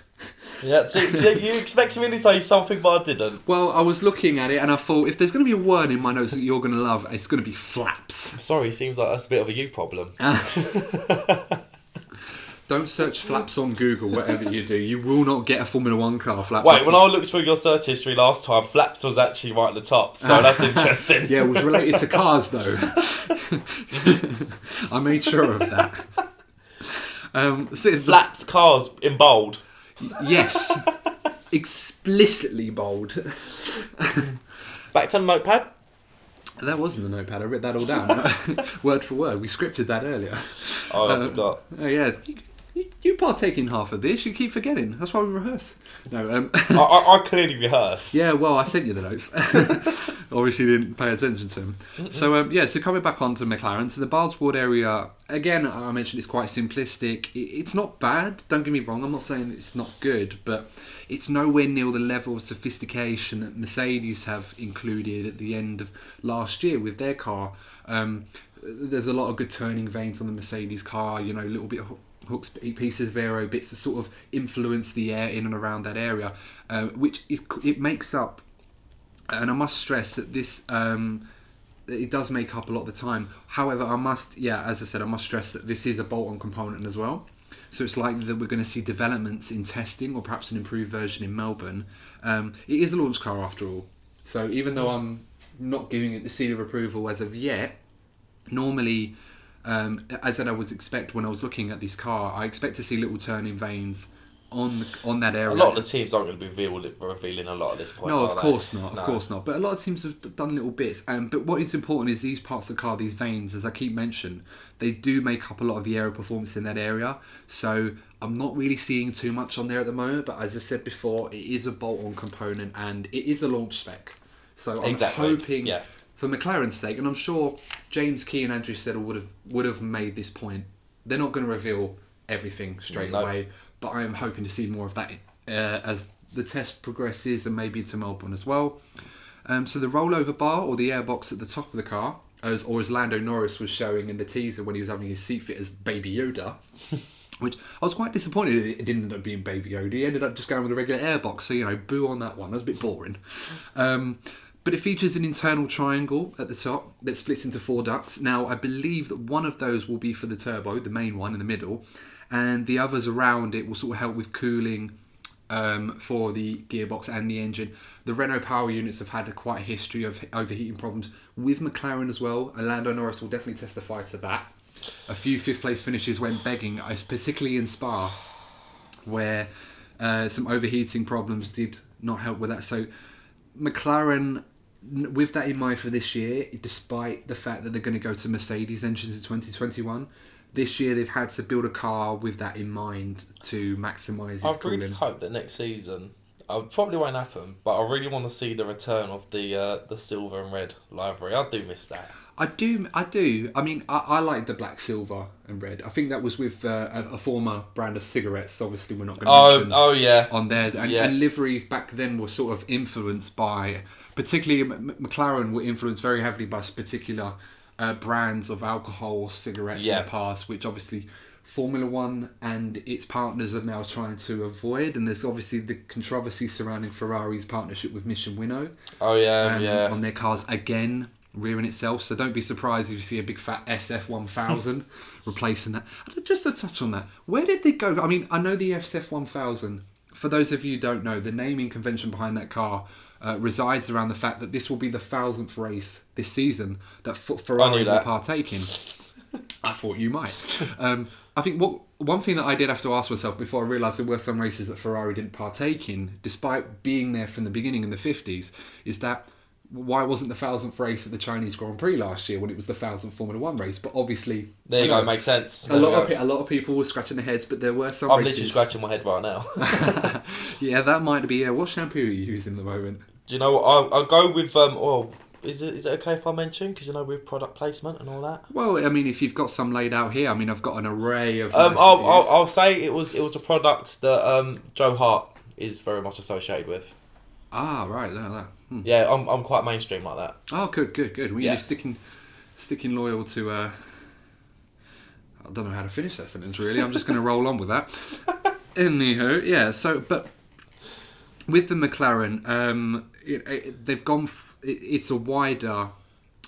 Yeah, so you expected me to say something, but I didn't. Well, I was looking at it and I thought, if there's going to be a word in my notes that you're going to love, it's going to be flaps. Sorry, seems like that's a bit of a you problem. Don't search flaps on Google, whatever you do. You will not get a Formula 1 car flap. Wait, when I looked through your search history last time, flaps was actually right at the top, so that's interesting. Yeah, it was related to cars, though. I made sure of that. Flaps cars in bold. Yes. Explicitly bold. Back to the notepad. That wasn't the notepad. I wrote that all down. Word for word. We scripted that earlier. Oh, I forgot. Oh, yeah. You partake in half of this. You keep forgetting. That's why we rehearse. No, I clearly rehearse. Yeah, well, I sent you the notes. Obviously, you didn't pay attention to them. So, so coming back onto McLaren. So the Bardsport area, again, I mentioned it's quite simplistic. It's not bad. Don't get me wrong. I'm not saying it's not good, but it's nowhere near the level of sophistication that Mercedes have included at the end of last year with their car. There's a lot of good turning vanes on the Mercedes car, a little bit of hooks, pieces of aero bits that sort of influence the air in and around that area, which it makes up. And I must stress that this it does make up a lot of the time. However, as I said, I must stress that this is a bolt-on component as well. So it's likely that we're going to see developments in testing or perhaps an improved version in Melbourne. It is a launch car after all. So even though I'm not giving it the seal of approval as of yet, normally, as I would expect when I was looking at this car, I expect to see little turning vanes on that area. A lot of the teams aren't going to be revealing a lot at this point. No, of course they? not. Of No. course not. But a lot of teams have done little bits. But what is important is these parts of the car, these veins, as I keep mentioning, they do make up a lot of the aero performance in that area. So I'm not really seeing too much on there at the moment. But as I said before, it is a bolt-on component and it is a launch spec. So I'm hoping for McLaren's sake, and I'm sure James Key and Andrew Seddle would have made this point. They're not going to reveal everything straight away. But I am hoping to see more of that as the test progresses and maybe into Melbourne as well. So the rollover bar or the airbox at the top of the car, as Lando Norris was showing in the teaser when he was having his seat fit as Baby Yoda, which I was quite disappointed it didn't end up being Baby Yoda. He ended up just going with a regular airbox, so, boo on that one. That was a bit boring. But it features an internal triangle at the top that splits into 4 ducts. Now, I believe that one of those will be for the turbo, the main one in the middle, and the others around it will sort of help with cooling for the gearbox and the engine. The Renault power units have had quite a history of overheating problems with McLaren as well, and Lando Norris will definitely testify to that. A few 5th place finishes went begging, particularly in Spa, where some overheating problems did not help with that. So McLaren, with that in mind for this year, despite the fact that they're going to go to Mercedes engines in 2021, this year they've had to build a car with that in mind to maximise its cooling. I really hope that next season, it probably won't happen, but I really want to see the return of the silver and red livery. I do miss that. I do. I mean, I like the black, silver and red. I think that was with a former brand of cigarettes. Obviously, we're not going to mention on there. And liveries back then were sort of influenced by, particularly McLaren were influenced very heavily by particular brands of alcohol cigarettes in the past, which obviously Formula One and its partners are now trying to avoid. And there's obviously the controversy surrounding Ferrari's partnership with Mission Winnow. On their cars again, rearing itself. So don't be surprised if you see a big fat SF1000 replacing that. Just to touch on that, where did they go? I mean, I know the SF1000. For those of you who don't know, the naming convention behind that car resides around the fact that this will be the 1000th race this season that Ferrari will partake in. I thought you might. I think one thing that I did have to ask myself before I realised there were some races that Ferrari didn't partake in, despite being there from the beginning in the 50s, is that why wasn't the 1000th race at the Chinese Grand Prix last year when it was the 1000th Formula One race? But obviously, there you go, makes sense. A lot of people were scratching their heads, but there were some. I'm literally scratching my head right now. Yeah, that might be. What shampoo are you using at the moment? Do you know what? I'll go with Is it okay if I mention? Because with product placement and all that. Well, I mean, if you've got some laid out here, I mean, I've got an array of. I'll say it was a product that Joe Hart is very much associated with. Ah, right. Yeah, I'm quite mainstream like that. Oh, good. Well, you're sticking loyal to. I don't know how to finish that sentence. Really, I'm just going to roll on with that. Anywho, yeah. So, but with the McLaren, they've gone. It's a wider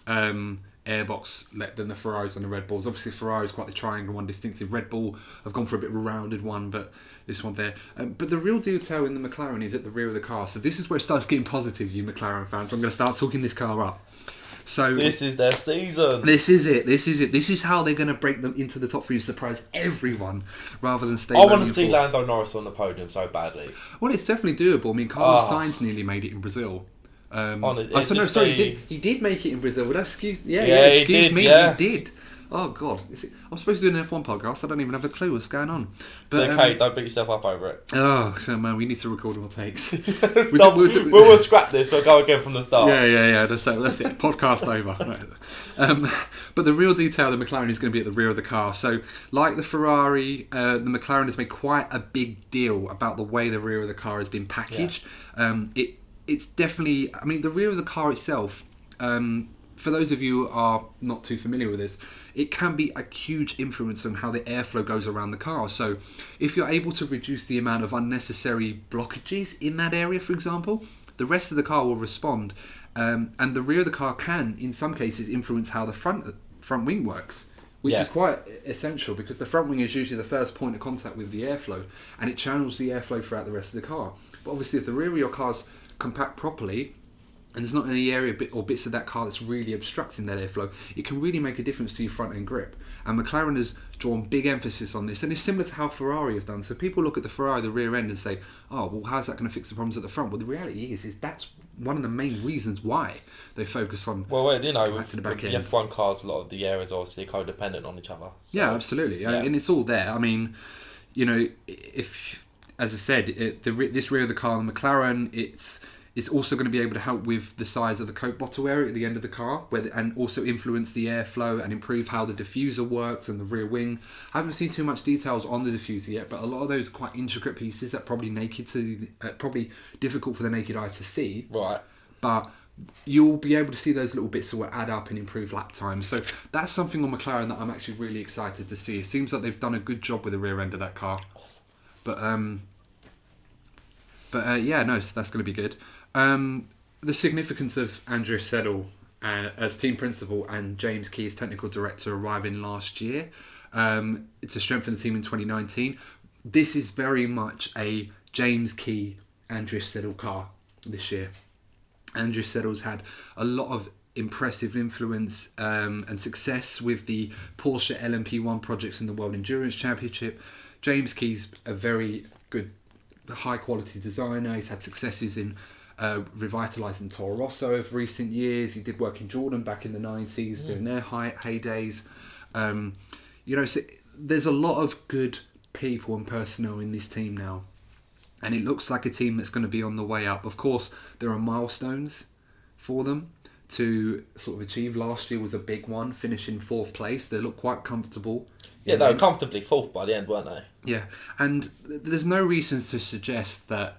airbox than the Ferraris and the Red Bulls. Obviously, Ferrari's quite the triangle one, distinctive. Red Bull have gone for a bit of a rounded one, but this one there. But the real detail in the McLaren is at the rear of the car. So this is where it starts getting positive, you McLaren fans. I'm going to start talking this car up. So this is their season. This is it. This is how they're going to break them into the top 3 to surprise everyone, rather than stay. I want to see Lando Norris on the podium so badly. Well, it's definitely doable. I mean, Carlos Sainz nearly made it in Brazil. He did make it in Brazil. Would excuse me, he did. Oh God, I'm supposed to do an F1 podcast. I don't even have a clue what's going on. But, it's okay, don't beat yourself up over it. Oh man, we need to record more takes. We'll scrap this. We'll go again from the start. Yeah. That's it. Podcast over. But the real detail, the McLaren is going to be at the rear of the car. So, like the Ferrari, the McLaren has made quite a big deal about the way the rear of the car has been packaged. Yeah. It's definitely. I mean, the rear of the car itself. For those of you who are not too familiar with this, it can be a huge influence on how the airflow goes around the car. So if you're able to reduce the amount of unnecessary blockages in that area, for example, the rest of the car will respond. And the rear of the car can, in some cases, influence how the front wing works, which is quite essential because the front wing is usually the first point of contact with the airflow, and it channels the airflow throughout the rest of the car. But obviously, if the rear of your car's compact properly, and there's not any area or bits of that car that's really obstructing that airflow, it can really make a difference to your front end grip. And McLaren has drawn big emphasis on this, and it's similar to how Ferrari have done. So people look at the Ferrari, the rear end, and say, oh, well, how's that going to fix the problems at the front? Well, the reality is that's one of the main reasons why they focus on back to the back end. The F1 cars, a lot of the areas are obviously codependent on each other. So. Yeah, absolutely. Yeah. And it's all there. I mean, if, as I said, this rear of the car, the McLaren, it's also going to be able to help with the size of the Coke bottle area at the end of the car, and also influence the airflow and improve how the diffuser works and the rear wing. I haven't seen too much details on the diffuser yet, but a lot of those quite intricate pieces that probably probably difficult for the naked eye to see. Right. But you'll be able to see those little bits that will add up and improve lap time. So that's something on McLaren that I'm actually really excited to see. It seems like they've done a good job with the rear end of that car. But yeah, no, so that's going to be good. The significance of Andrew Seddle as team principal and James Key as technical director arriving last year. It's a strength of the team in 2019. This is very much a James Key, Andrew Seddle car this year. Andrew Seddle's had a lot of impressive influence and success with the Porsche LMP1 projects in the World Endurance Championship. James Key's a very good, high quality designer. He's had successes in revitalising Toro Rosso over recent years. He did work in Jordan back in the 90s, during their heydays. So there's a lot of good people and personnel in this team now. And it looks like a team that's going to be on the way up. Of course, there are milestones for them to sort of achieve. Last year was a big one, finishing 4th place. They look quite comfortable. Yeah, they were comfortably 4th by the end, weren't they? Yeah, and there's no reasons to suggest that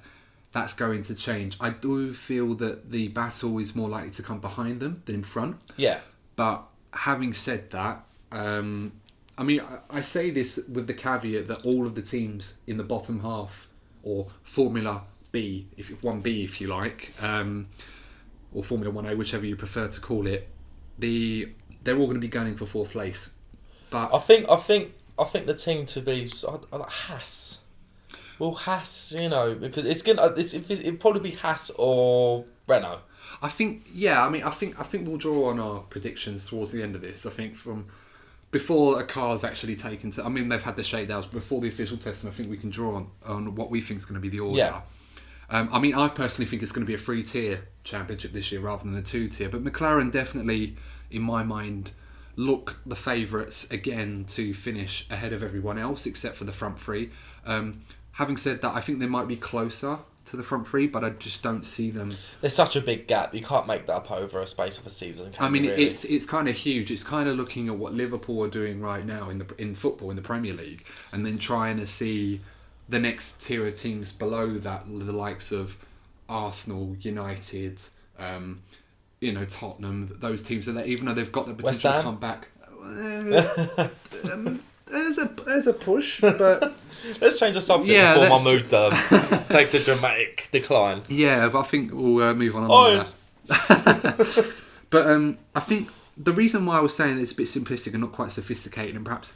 that's going to change. I do feel that the battle is more likely to come behind them than in front. Yeah. But having said that, I say this with the caveat that all of the teams in the bottom half, or Formula B, 1B if you like, or Formula 1A, whichever you prefer to call it, they're all going to be gunning for 4th place. But I think the team to be Haas. Well, Haas, because it'll probably be Haas or Renault. I think we'll draw on our predictions towards the end of this. I think from before a car's actually taken to, they've had the shakedowns before the official test, and I think we can draw on what we think is going to be the order. Yeah. I personally think it's going to be a 3-tier championship this year rather than a 2-tier. But McLaren definitely, in my mind, look the favourites again to finish ahead of everyone else except for the front 3. Having said that, I think they might be closer to the front 3, but I just don't see them. There's such a big gap. You can't make that up over a space of a season. Really? It's kind of huge. It's kind of looking at what Liverpool are doing right now in football in the Premier League, and then trying to see the next tier of teams below that, the likes of Arsenal, United, Tottenham. Those teams that even though they've got the potential to come back. There's a push, but let's change the subject before my mood takes a dramatic decline. Yeah, but I think we'll move on that. But I think the reason why I was saying it's a bit simplistic and not quite sophisticated, and perhaps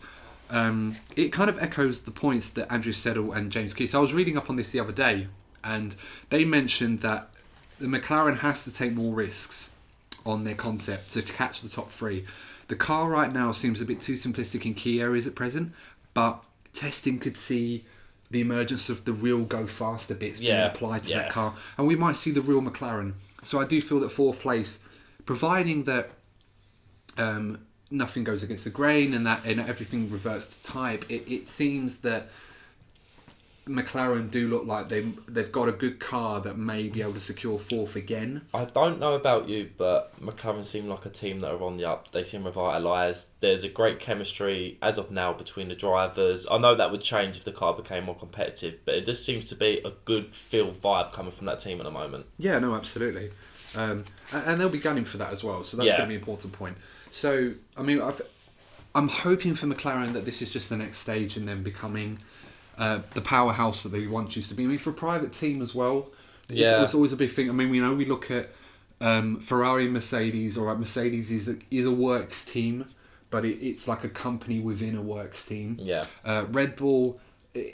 it kind of echoes the points that Andrew Seddle and James Key. So I was reading up on this the other day, and they mentioned that the McLaren has to take more risks on their concept to catch the top 3. The car right now seems a bit too simplistic in key areas at present, but testing could see the emergence of the real go faster bits being applied to that car, and we might see the real McLaren. So I do feel that 4th place, providing that nothing goes against the grain and that everything reverts to type, it seems that McLaren do look like they've got a good car that may be able to secure 4th again. I don't know about you, but McLaren seem like a team that are on the up. They seem revitalised. There's a great chemistry as of now between the drivers. I know that would change if the car became more competitive, but it just seems to be a good feel vibe coming from that team at the moment. Yeah, no, absolutely. And they'll be gunning for that as well, so that's going to be an important point. So, I'm hoping for McLaren that this is just the next stage in them becoming the powerhouse that they once used to be. For a private team as well, it's always a big thing. We look at Ferrari and Mercedes. All right, Mercedes is a works team, but it's like a company within a works team. Yeah. Red Bull,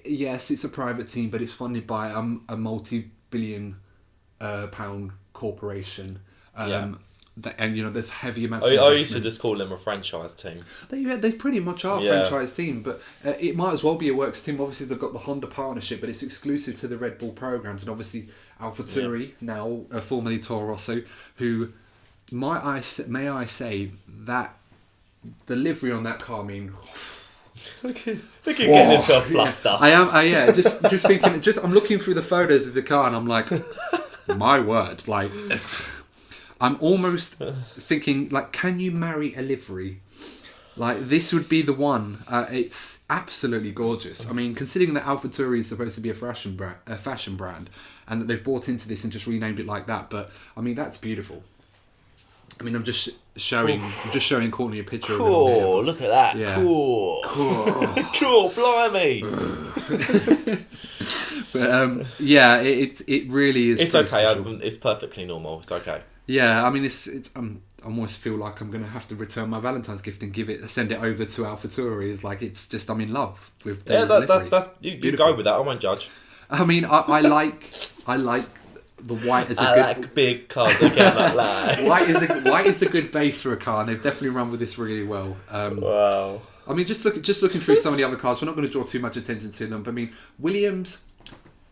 yes, it's a private team, but it's funded by a multi-billion pound corporation. And there's heavy amounts. I used to just call them a franchise team. They pretty much are a franchise team, but it might as well be a works team. Obviously, they've got the Honda partnership, but it's exclusive to the Red Bull programs, and obviously AlphaTauri now, formerly Toro Rosso, who may I say that the livery on that car, Look at getting into a fluster. I am. Just thinking. I'm looking through the photos of the car, and I'm like, my word, like. I'm almost thinking, like, can you marry a livery? Like, this would be the one. It's absolutely gorgeous. I mean, considering that AlphaTauri is supposed to be a fashion brand, and that they've bought into this and just renamed it like that, but I mean, that's beautiful. I mean, I'm just showing Courtney a picture. Cool, of it. Look at that. Yeah. Cool, blimey. But it really is. It's okay. special. It's perfectly normal. It's okay. Yeah, I mean, I almost feel like I'm going to have to return my Valentine's gift and send it over to AlphaTauri. It's like, it's just, I'm in love with the livery. That's you go with that. I won't judge. I mean, I like the white as a good... like big cars again, like that. White is a good base for a car, and they've definitely run with this really well. Wow. I mean, just looking through some of the other cars, we're not going to draw too much attention to them, but I mean, Williams...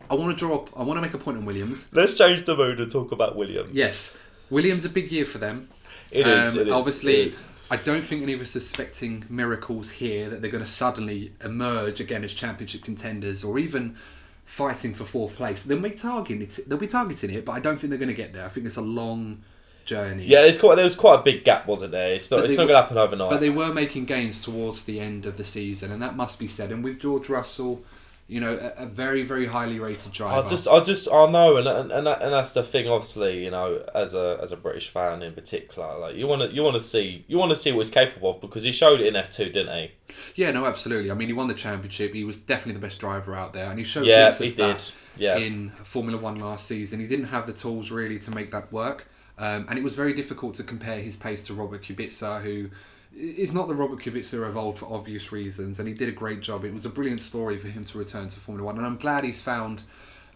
I want to make a point on Williams. Let's change the mood and talk about Williams. Yes. Williams, a big year for them. It is. Obviously, I don't think any of us are expecting miracles here, that they're going to suddenly emerge again as championship contenders or even fighting for fourth place. They'll be targeting it, but I don't think they're going to get there. I think it's a long journey. Yeah, there was quite a big gap, wasn't there? It's not going to happen overnight. But they were making gains towards the end of the season, and that must be said. And with George Russell... a very, very highly rated driver. I know, and that's the thing. Obviously, as a British fan in particular, like you want to see what he's capable of, because he showed it in F2, didn't he? Yeah, no, absolutely. I mean, he won the championship. He was definitely the best driver out there, and he showed in Formula One last season. He didn't have the tools really to make that work, and it was very difficult to compare his pace to Robert Kubica, who is not the Robert Kubica of old for obvious reasons, and he did a great job. It was a brilliant story for him to return to Formula One, and I'm glad he's found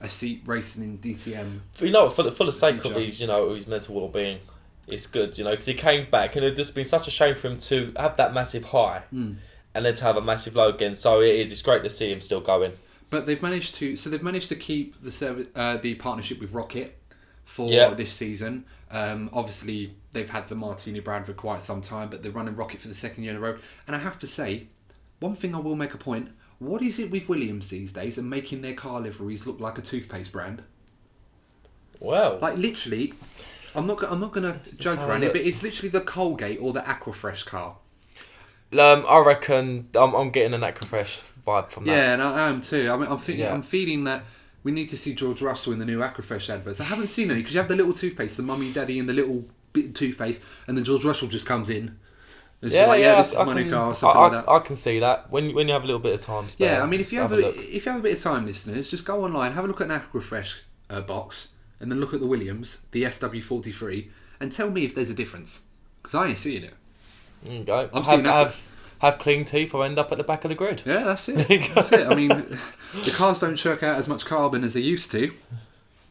a seat racing in DTM. For the sake of his mental well-being, it's good, because he came back, and it'd just been such a shame for him to have that massive high and then to have a massive low again. So it's great to see him still going. But they've managed to keep the partnership with Rocket for this season. Obviously, they've had the Martini brand for quite some time, but they're running Rocket for the second year in a row. And I have to say, one thing I will make a point: what is it with Williams these days and making their car liveries look like a toothpaste brand? Well, like literally, I'm not gonna joke around it, but it's literally the Colgate or the Aquafresh car. I reckon I'm getting an Aquafresh vibe from that. Yeah, and I am too. I mean, I'm feeling that. We need to see George Russell in the new Aquafresh adverts. I haven't seen any, because you have the little toothpaste, the mummy, daddy, and the little bit of toothpaste, and then George Russell just comes in. This is my new car, or something like that. I can see that when you have a little bit of time. Yeah, I mean, if you have a bit of time, listeners, just go online, have a look at an Aquafresh box, and then look at the Williams, the FW43, and tell me if there's a difference, because I ain't seeing it. Okay. I'm seeing that. Have clean teeth or end up at the back of the grid. Yeah, that's it. That's it. I mean, the cars don't choke out as much carbon as they used to.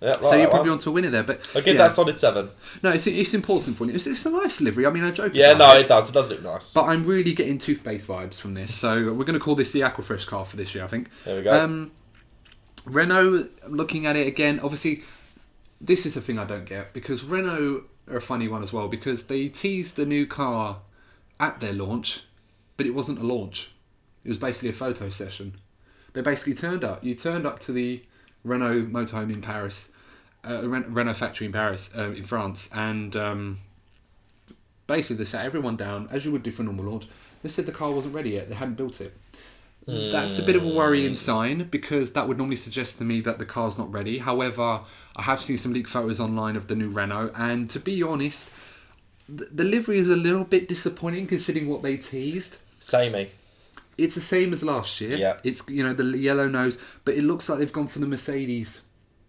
Yeah, right, so you're probably onto a winner there. But I give that solid 7. No, it's important for you. It's a nice livery. I mean, I joke about it does. It does look nice. But I'm really getting toothpaste vibes from this. So we're going to call this the Aquafresh car for this year, I think. There we go. Renault, looking at it again, obviously, this is the thing I don't get, because Renault are a funny one as well, because they teased the new car at their launch, but it wasn't a launch. It was basically a photo session. They basically turned up. You turned up to the Renault motorhome in Paris, Renault factory in Paris, in France, and basically they sat everyone down, as you would do for a normal launch. They said the car wasn't ready yet. They hadn't built it. That's a bit of a worrying sign, because that would normally suggest to me that the car's not ready. However, I have seen some leaked photos online of the new Renault, and to be honest, the livery is a little bit disappointing considering what they teased. Samey. It's the same as last year. Yeah. It's the yellow nose, but it looks like they've gone for the Mercedes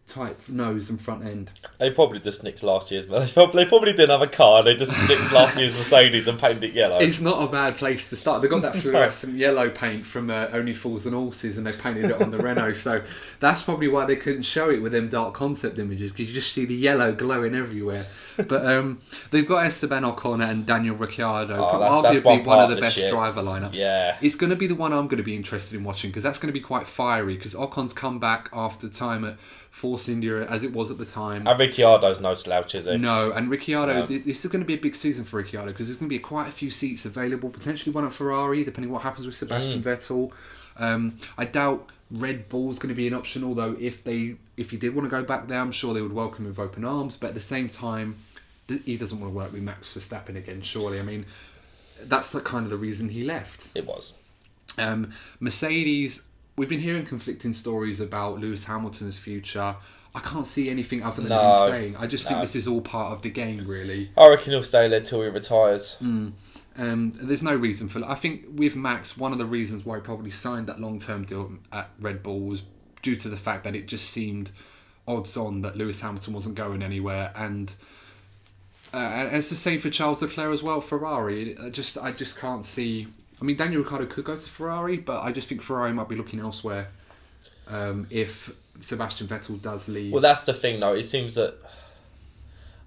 type nose and front end. They probably just nicked last year's, but they probably didn't have a car. They just nicked last year's Mercedes and painted it yellow. It's not a bad place to start. They got that fluorescent yellow paint from Only Fools and Horses, and they painted it on the Renault. So that's probably why they couldn't show it with them dark concept images, because you just see the yellow glowing everywhere. But they've got Esteban Ocon and Daniel Ricciardo, arguably one of the best driver lineups. Yeah, it's going to be the one I'm going to be interested in watching, because that's going to be quite fiery. Because Ocon's come back after time at Force India as it was at the time. And Ricciardo's no slouch, is he? No, and Ricciardo, this is going to be a big season for Ricciardo, because there's going to be quite a few seats available, potentially one at Ferrari, depending what happens with Sebastian Vettel. I doubt Red Bull's going to be an option, although if he did want to go back there, I'm sure they would welcome him with open arms. But at the same time, he doesn't want to work with Max Verstappen again, surely. I mean, that's kind of the reason he left. It was. Mercedes, we've been hearing conflicting stories about Lewis Hamilton's future. I can't see anything other than him staying. I just think this is all part of the game, really. I reckon he'll stay there till he retires. There's no reason for that. I think with Max, one of the reasons why he probably signed that long-term deal at Red Bull was due to the fact that it just seemed odds on that Lewis Hamilton wasn't going anywhere, and it's the same for Charles Leclerc as well. Ferrari, I just can't see. I mean, Daniel Ricciardo could go to Ferrari, but I just think Ferrari might be looking elsewhere if Sebastian Vettel does leave. Well, that's the thing, though. It seems that,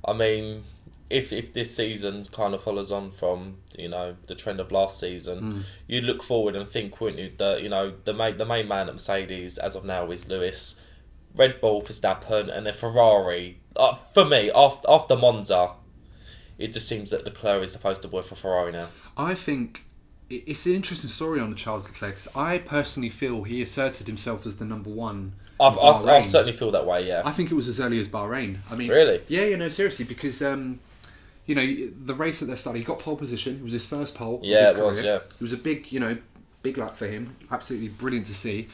I mean, if this season kind of follows on from the trend of last season, you'd look forward and think, wouldn't you, that the main man at Mercedes as of now is Lewis, Red Bull, Verstappen, and then Ferrari. For me, after Monza, it just seems that Leclerc is the poster boy for Ferrari now. I think it's an interesting story on Charles Leclerc, because I personally feel he asserted himself as the number one. I certainly feel that way, yeah. I think it was as early as Bahrain. I mean, really? Yeah, no, seriously, because the race at their start, he got pole position. It was his first pole. Yeah, it was. Yeah, it was a big lap for him. Absolutely brilliant to see.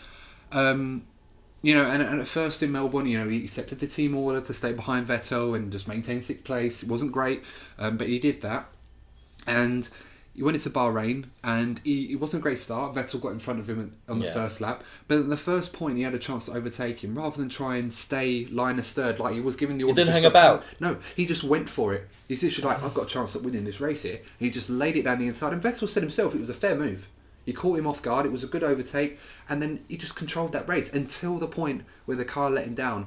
And at first in Melbourne, he accepted the team order to stay behind Vettel and just maintain 6th place. It wasn't great, but he did that. And he went into Bahrain, and it wasn't a great start. Vettel got in front of him on the first lap. But at the first point, he had a chance to overtake him. Rather than try and stay Linus third, like he was given the order. He didn't hang about. No, he just went for it. He's literally like, I've got a chance at winning this race here. He just laid it down the inside. And Vettel said himself it was a fair move. He caught him off guard. It was a good overtake. And then he just controlled that race until the point where the car let him down.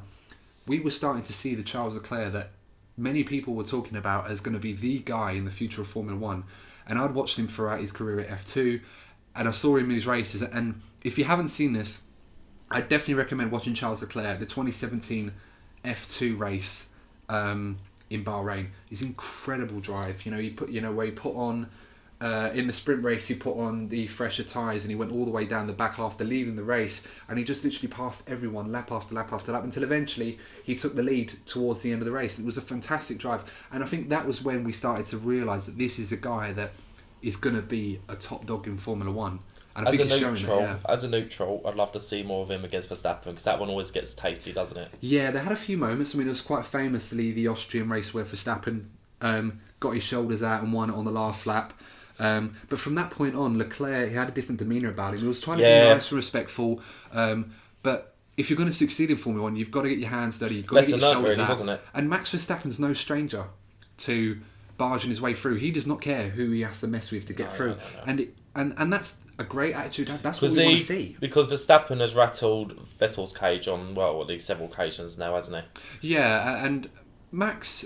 We were starting to see the Charles Leclerc that many people were talking about as going to be the guy in the future of Formula 1. And I'd watched him throughout his career at F2, and I saw him in his races. And if you haven't seen this, I definitely recommend watching Charles Leclerc, the 2017 F2 race in Bahrain. His incredible drive. He put where he put on in the sprint race, he put on the fresher tyres, and he went all the way down the back after leaving the race, and he just literally passed everyone lap after lap after lap until eventually he took the lead towards the end of the race. It was a fantastic drive, and I think that was when we started to realise that this is a guy that is going to be a top dog in Formula 1. And I think he's showing that, as a neutral, I'd love to see more of him against Verstappen, because that one always gets tasty, doesn't it? Yeah, they had a few moments. I mean, it was quite famously the Austrian race where Verstappen got his shoulders out and won it on the last lap. But from that point on, Leclerc, he had a different demeanour about him. He was trying to be nice and respectful. But if you're going to succeed in Formula 1, you've got to get your hands dirty. You've got to get your shoulders out. Wasn't it? And Max Verstappen's no stranger to barging his way through. He does not care who he has to mess with to get through. No. And that's a great attitude. That's what we want to see. Because Verstappen has rattled Vettel's cage on, at least several occasions now, hasn't he? Yeah, and Max,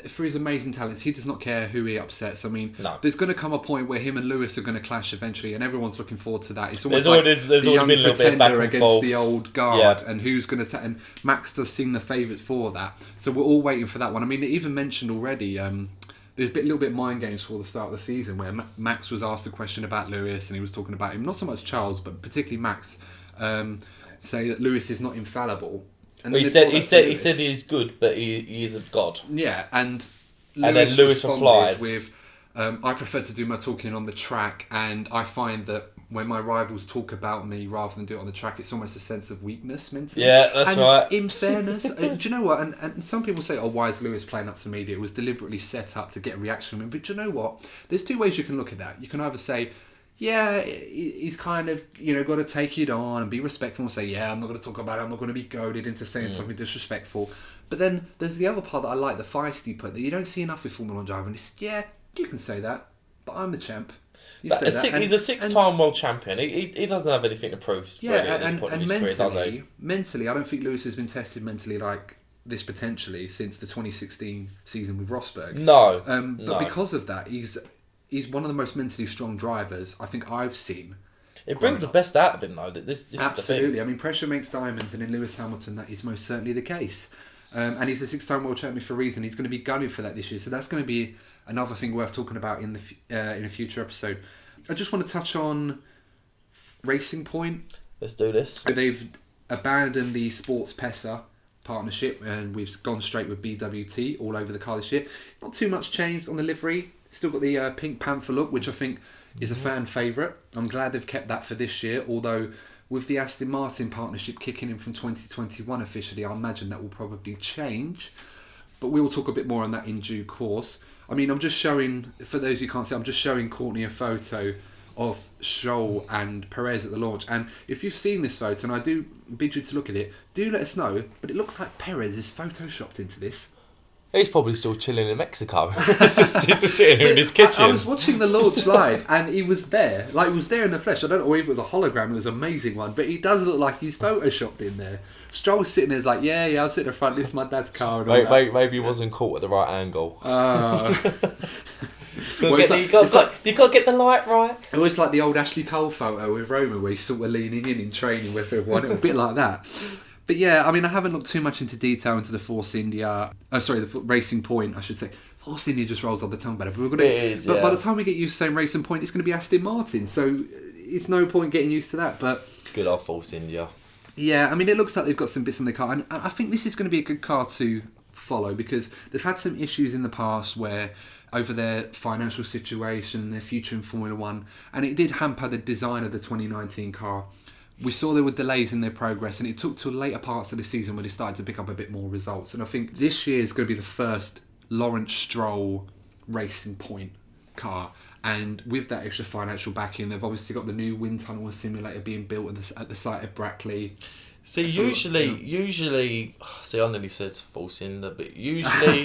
for his amazing talents, he does not care who he upsets. I mean, there's going to come a point where him and Lewis are going to clash eventually, and everyone's looking forward to that. It's almost there's the young been a little bit back and against forth. The old guard, and who's going to... And Max does seem the favourite for that. So we're all waiting for that one. I mean, they even mentioned already... there's a little bit mind games for the start of the season where Max was asked a question about Lewis, and he was talking about him, not so much Charles, but particularly Max, say that Lewis is not infallible. And he said he is good, but he isn't God. Yeah, and then Lewis replied with, I prefer to do my talking on the track, and I find that when my rivals talk about me rather than do it on the track, it's almost a sense of weakness mentally. Yeah, that's right. In fairness, do you know what? And some people say, why is Lewis playing up to the media? It was deliberately set up to get a reaction from him. But do you know what? There's two ways you can look at that. You can either say, yeah, he's kind of, got to take it on and be respectful and say, yeah, I'm not going to talk about it, I'm not going to be goaded into saying something disrespectful. But then there's the other part that I like, the feisty part, that you don't see enough with Formula 1 driving. He said, yeah, you can say that, but I'm the champ. He's a 6-time world champion. He doesn't have anything to prove really at this point in his career, does he? Mentally, I don't think Lewis has been tested mentally like this potentially since the 2016 season with Rosberg. No. But because of that, he's one of the most mentally strong drivers I think I've seen. It brings the best out of him, though. This Absolutely. is the thing. I mean, pressure makes diamonds, and in Lewis Hamilton, that is most certainly the case. And he's a 6-time world champion for a reason. He's going to be gunning for that this year, so that's going to be another thing worth talking about in a future episode. I just want to touch on Racing Point. Let's do this. So they've abandoned the Sports Pesa partnership, and we've gone straight with BWT all over the car this year. Not too much changed on the livery. Still got the Pink Panther look, which I think is a fan favourite. I'm glad they've kept that for this year, although with the Aston Martin partnership kicking in from 2021 officially, I imagine that will probably change. But we will talk a bit more on that in due course. I mean, I'm just showing, for those who can't see, I'm just showing Courtney a photo of Stroll and Perez at the launch. And if you've seen this photo, and I do bid you to look at it, do let us know. But it looks like Perez is photoshopped into this. He's probably still chilling in Mexico. just sitting here in his kitchen. I was watching the launch live and he was there. Like, he was there in the flesh. I don't know if it was a hologram. It was an amazing one. But he does look like he's photoshopped in there. Stroll's sitting there like, yeah, I'll sit in the front. This is my dad's car. And Maybe he wasn't caught at the right angle. You got to get the light right. It was like the old Ashley Cole photo with Roman where he's sort of leaning in training with everyone. It was a bit like that. But yeah, I mean, I haven't looked too much into detail into the the Racing Point, I should say. Force India just rolls off the tongue better. But by the time we get used to saying Racing Point, it's going to be Aston Martin. So it's no point getting used to that. But good old Force India. Yeah, I mean, it looks like they've got some bits in the car. And I think this is going to be a good car to follow because they've had some issues in the past where over their financial situation, their future in Formula 1, and it did hamper the design of the 2019 car. We saw there were delays in their progress, and it took till later parts of the season when they started to pick up a bit more results. And I think this year is going to be the first Lawrence Stroll Racing Point car. And with that extra financial backing, they've obviously got the new wind tunnel simulator being built at the site of Brackley. See, usually, I nearly said Force India, but usually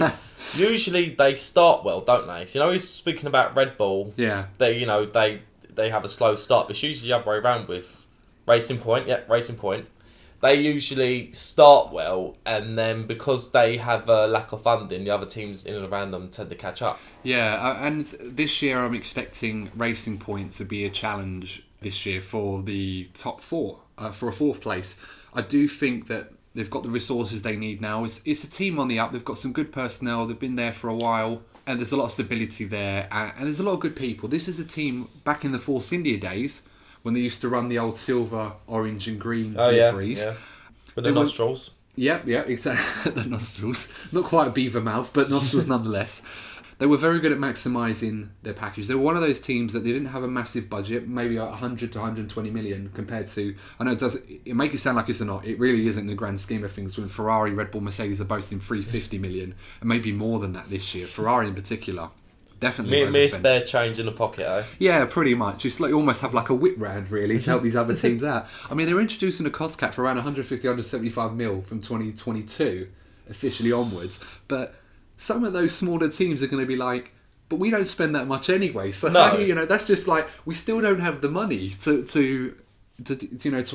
they start well, don't they? So, he's speaking about Red Bull. Yeah. They have a slow start, but it's usually the other way around with Racing Point. Yeah, Racing Point. They usually start well, and then because they have a lack of funding, the other teams in and around them tend to catch up. Yeah, and this year I'm expecting Racing Point to be a challenge this year for the top four, for a fourth place. I do think that they've got the resources they need now. It's a team on the up. They've got some good personnel. They've been there for a while, and there's a lot of stability there, and there's a lot of good people. This is a team back in the Force India days when they used to run the old silver, orange and green liveries. Yeah. With the nostrils. Yeah, exactly. The nostrils. Not quite a beaver mouth, but nostrils nonetheless. They were very good at maximising their package. They were one of those teams that they didn't have a massive budget, maybe 100 to 120 million compared to... I know it makes it sound like it's not. It really isn't in the grand scheme of things when Ferrari, Red Bull, Mercedes are boasting 350 million and maybe more than that this year. Ferrari in particular. Definitely. Me spare change in the pocket, eh? Yeah, pretty much. It's like you almost have like a whip round, really, to help these other teams out. I mean, they're introducing a cost cap for around 150, 175 mil from 2022, officially onwards. But some of those smaller teams are going to be like, but we don't spend that much anyway. So, that's just like, we still don't have the money to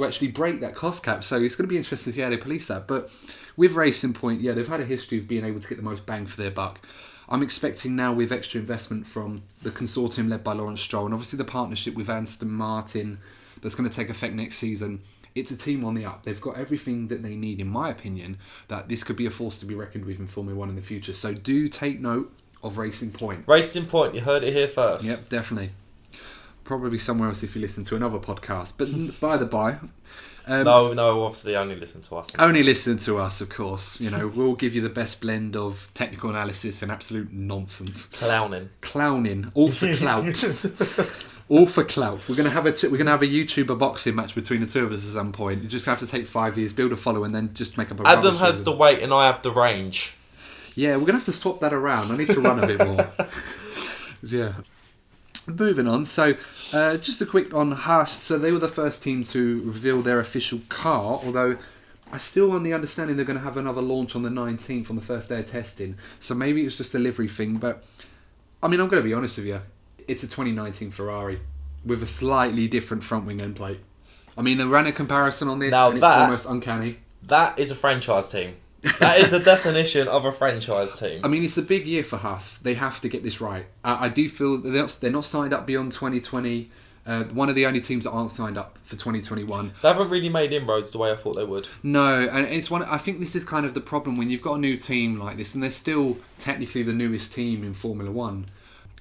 actually break that cost cap. So it's going to be interesting to see how they police that. But with Racing Point, yeah, they've had a history of being able to get the most bang for their buck. I'm expecting now with extra investment from the consortium led by Lawrence Stroll and obviously the partnership with Aston Martin that's going to take effect next season. It's a team on the up. They've got everything that they need, in my opinion, that this could be a force to be reckoned with in Formula 1 in the future. So do take note of Racing Point. Racing Point, you heard it here first. Yep, definitely. Probably somewhere else if you listen to another podcast. But by the by... No, obviously only listen to us. Only listen to us, of course. We'll give you the best blend of technical analysis and absolute nonsense. Clowning, all for clout. All for clout. We're gonna have a YouTuber boxing match between the two of us at some point. You just have to take 5 years, build a following, and then just make up a. Adam has the weight and I have the range. Yeah, we're gonna have to swap that around. I need to run a bit more. Yeah. Moving on, so just a quick on Haas. So they were the first team to reveal their official car, although I still on the understanding they're going to have another launch on the 19th on the first day of testing. So maybe it's just a livery thing, but I mean, I'm going to be honest with you. It's a 2019 Ferrari with a slightly different front wing end plate. I mean, they ran a comparison on this Now and it's almost uncanny. That is a franchise team. That is the definition of a franchise team. I mean, it's a big year for Haas. They have to get this right. I do feel they're not signed up beyond 2020. One of the only teams that aren't signed up for 2021. They haven't really made inroads the way I thought they would. No, and it's one. I think this is kind of the problem when you've got a new team like this, and they're still technically the newest team in Formula One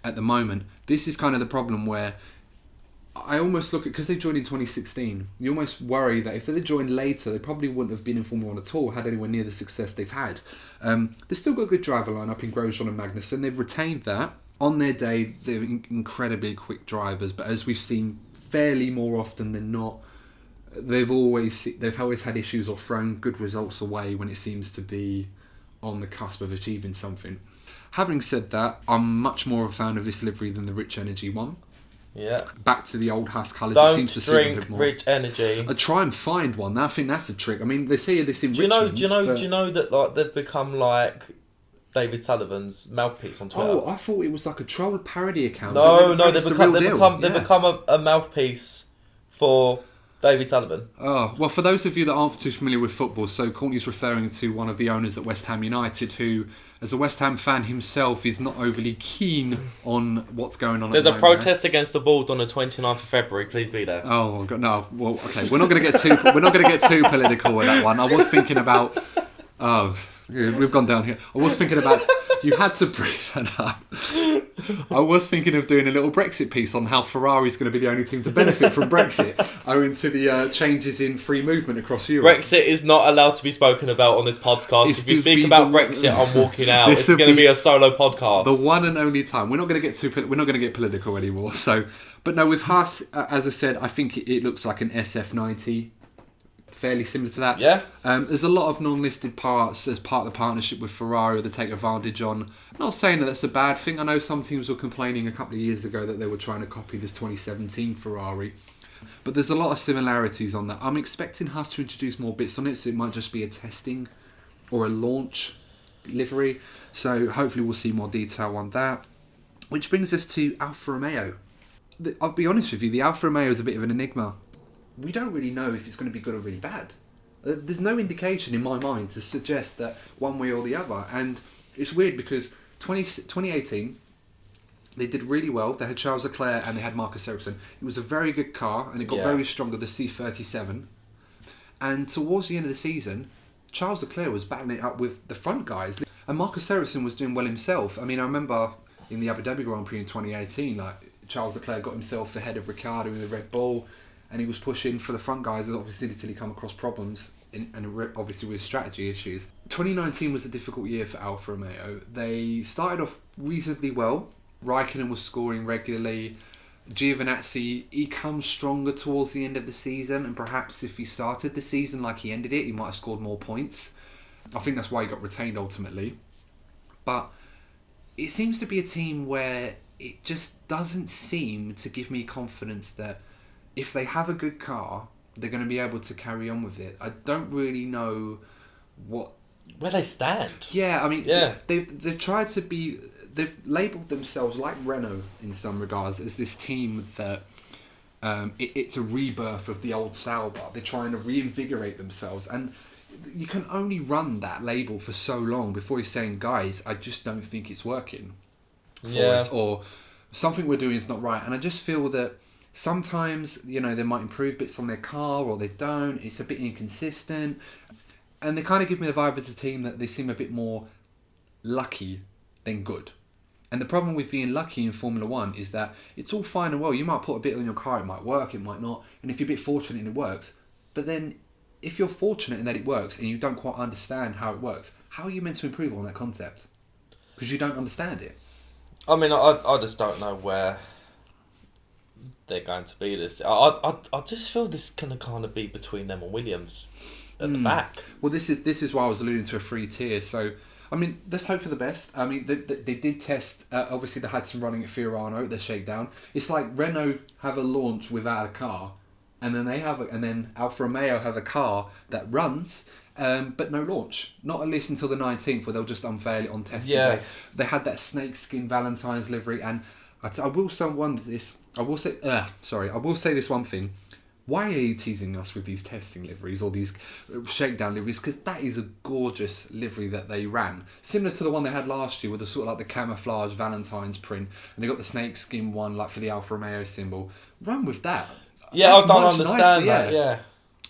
at the moment. This is kind of the problem where I almost look at, because they joined in 2016, you almost worry that if they joined later, they probably wouldn't have been in Formula 1 at all, had anywhere near the success they've had. They've still got a good driver lineup in Grosjean and Magnussen. They've retained that. On their day, they're incredibly quick drivers, but as we've seen fairly more often than not, they've always had issues or thrown good results away when it seems to be on the cusp of achieving something. Having said that, I'm much more of a fan of this livery than the Rich Energy one. Yeah. Back to the old Haas colours. Don't it seems to drink suit a bit more. Rich Energy. I try and find one. I think that's the trick. I mean, they say this in Do you know Richmond, that they've become like David Sullivan's mouthpiece on Twitter? Oh, I thought it was like a troll parody account. No, they've become a mouthpiece for David Sullivan. Oh, well, for those of you that aren't too familiar with football, so Courtney's referring to one of the owners at West Ham United who, as a West Ham fan himself, is not overly keen on what's going on. There's a protest against the board on the 29th of February. Please be there. Oh, God, no. Well, okay, we're not going to get too political with that one. I was thinking about. Oh, we've gone down here. I was thinking about. You had to bring that up. I was thinking of doing a little Brexit piece on how Ferrari's going to be the only team to benefit from Brexit, owing to the changes in free movement across Europe. Brexit is not allowed to be spoken about on this podcast. If you speak about Brexit, I'm walking out. It's going to be a solo podcast. The one and only time. We're not going to get political anymore. So, but no, with Haas, as I said, I think it looks like an SF90. Fairly similar to that. Yeah. There's a lot of non-listed parts as part of the partnership with Ferrari that they take advantage on. I'm not saying that that's a bad thing. I know some teams were complaining a couple of years ago that they were trying to copy this 2017 Ferrari. But there's a lot of similarities on that. I'm expecting Haas to introduce more bits on it, so it might just be a testing or a launch livery. So hopefully we'll see more detail on that. Which brings us to Alfa Romeo. I'll be honest with you, the Alfa Romeo is a bit of an enigma. We don't really know if it's going to be good or really bad. There's no indication in my mind to suggest that one way or the other. And it's weird because 2018, they did really well. They had Charles Leclerc and they had Marcus Ericsson. It was a very good car and it got very strong with the C37. And towards the end of the season, Charles Leclerc was battling it up with the front guys. And Marcus Ericsson was doing well himself. I mean, I remember in the Abu Dhabi Grand Prix in 2018, like Charles Leclerc got himself ahead of Ricciardo in the Red Bull. And he was pushing for the front guys, obviously, until he come across problems, and obviously with strategy issues. 2019 was a difficult year for Alfa Romeo. They started off reasonably well. Raikkonen was scoring regularly. Giovinazzi, he comes stronger towards the end of the season, and perhaps if he started the season like he ended it, he might have scored more points. I think that's why he got retained ultimately. But it seems to be a team where it just doesn't seem to give me confidence that if they have a good car, they're going to be able to carry on with it. I don't really know where they stand. Yeah, I mean, they've tried to be. They've labelled themselves like Renault in some regards as this team that it's a rebirth of the old Sauber. They're trying to reinvigorate themselves, and you can only run that label for so long before you're saying, guys, I just don't think it's working for us, or something we're doing is not right. And I just feel that sometimes, they might improve bits on their car or they don't. It's a bit inconsistent. And they kind of give me the vibe as a team that they seem a bit more lucky than good. And the problem with being lucky in Formula 1 is that it's all fine and well. You might put a bit on your car, it might work, it might not. And if you're a bit fortunate and it works. But then if you're fortunate in that it works and you don't quite understand how it works, how are you meant to improve on that concept? Because you don't understand it. I mean, I just don't know where they're going to be this. I just feel this can kind of be between them and Williams at the back. Well, this is why I was alluding to a free tier. So, I mean, let's hope for the best. I mean, they did test. Obviously, they had some running at Fiorano at the shakedown. It's like Renault have a launch without a car, and then Alfa Romeo have a car that runs, but no launch. Not at least until the 19th, where they'll just unveil it on testing day. They had that snakeskin Valentine's livery, and I will say this. I will say this one thing. Why are you teasing us with these testing liveries or these shakedown liveries? Because that is a gorgeous livery that they ran. Similar to the one they had last year with the sort of like the camouflage Valentine's print. And they got the snakeskin one like for the Alfa Romeo symbol. Run with that. Yeah, That's I don't much understand nicer, that, yeah.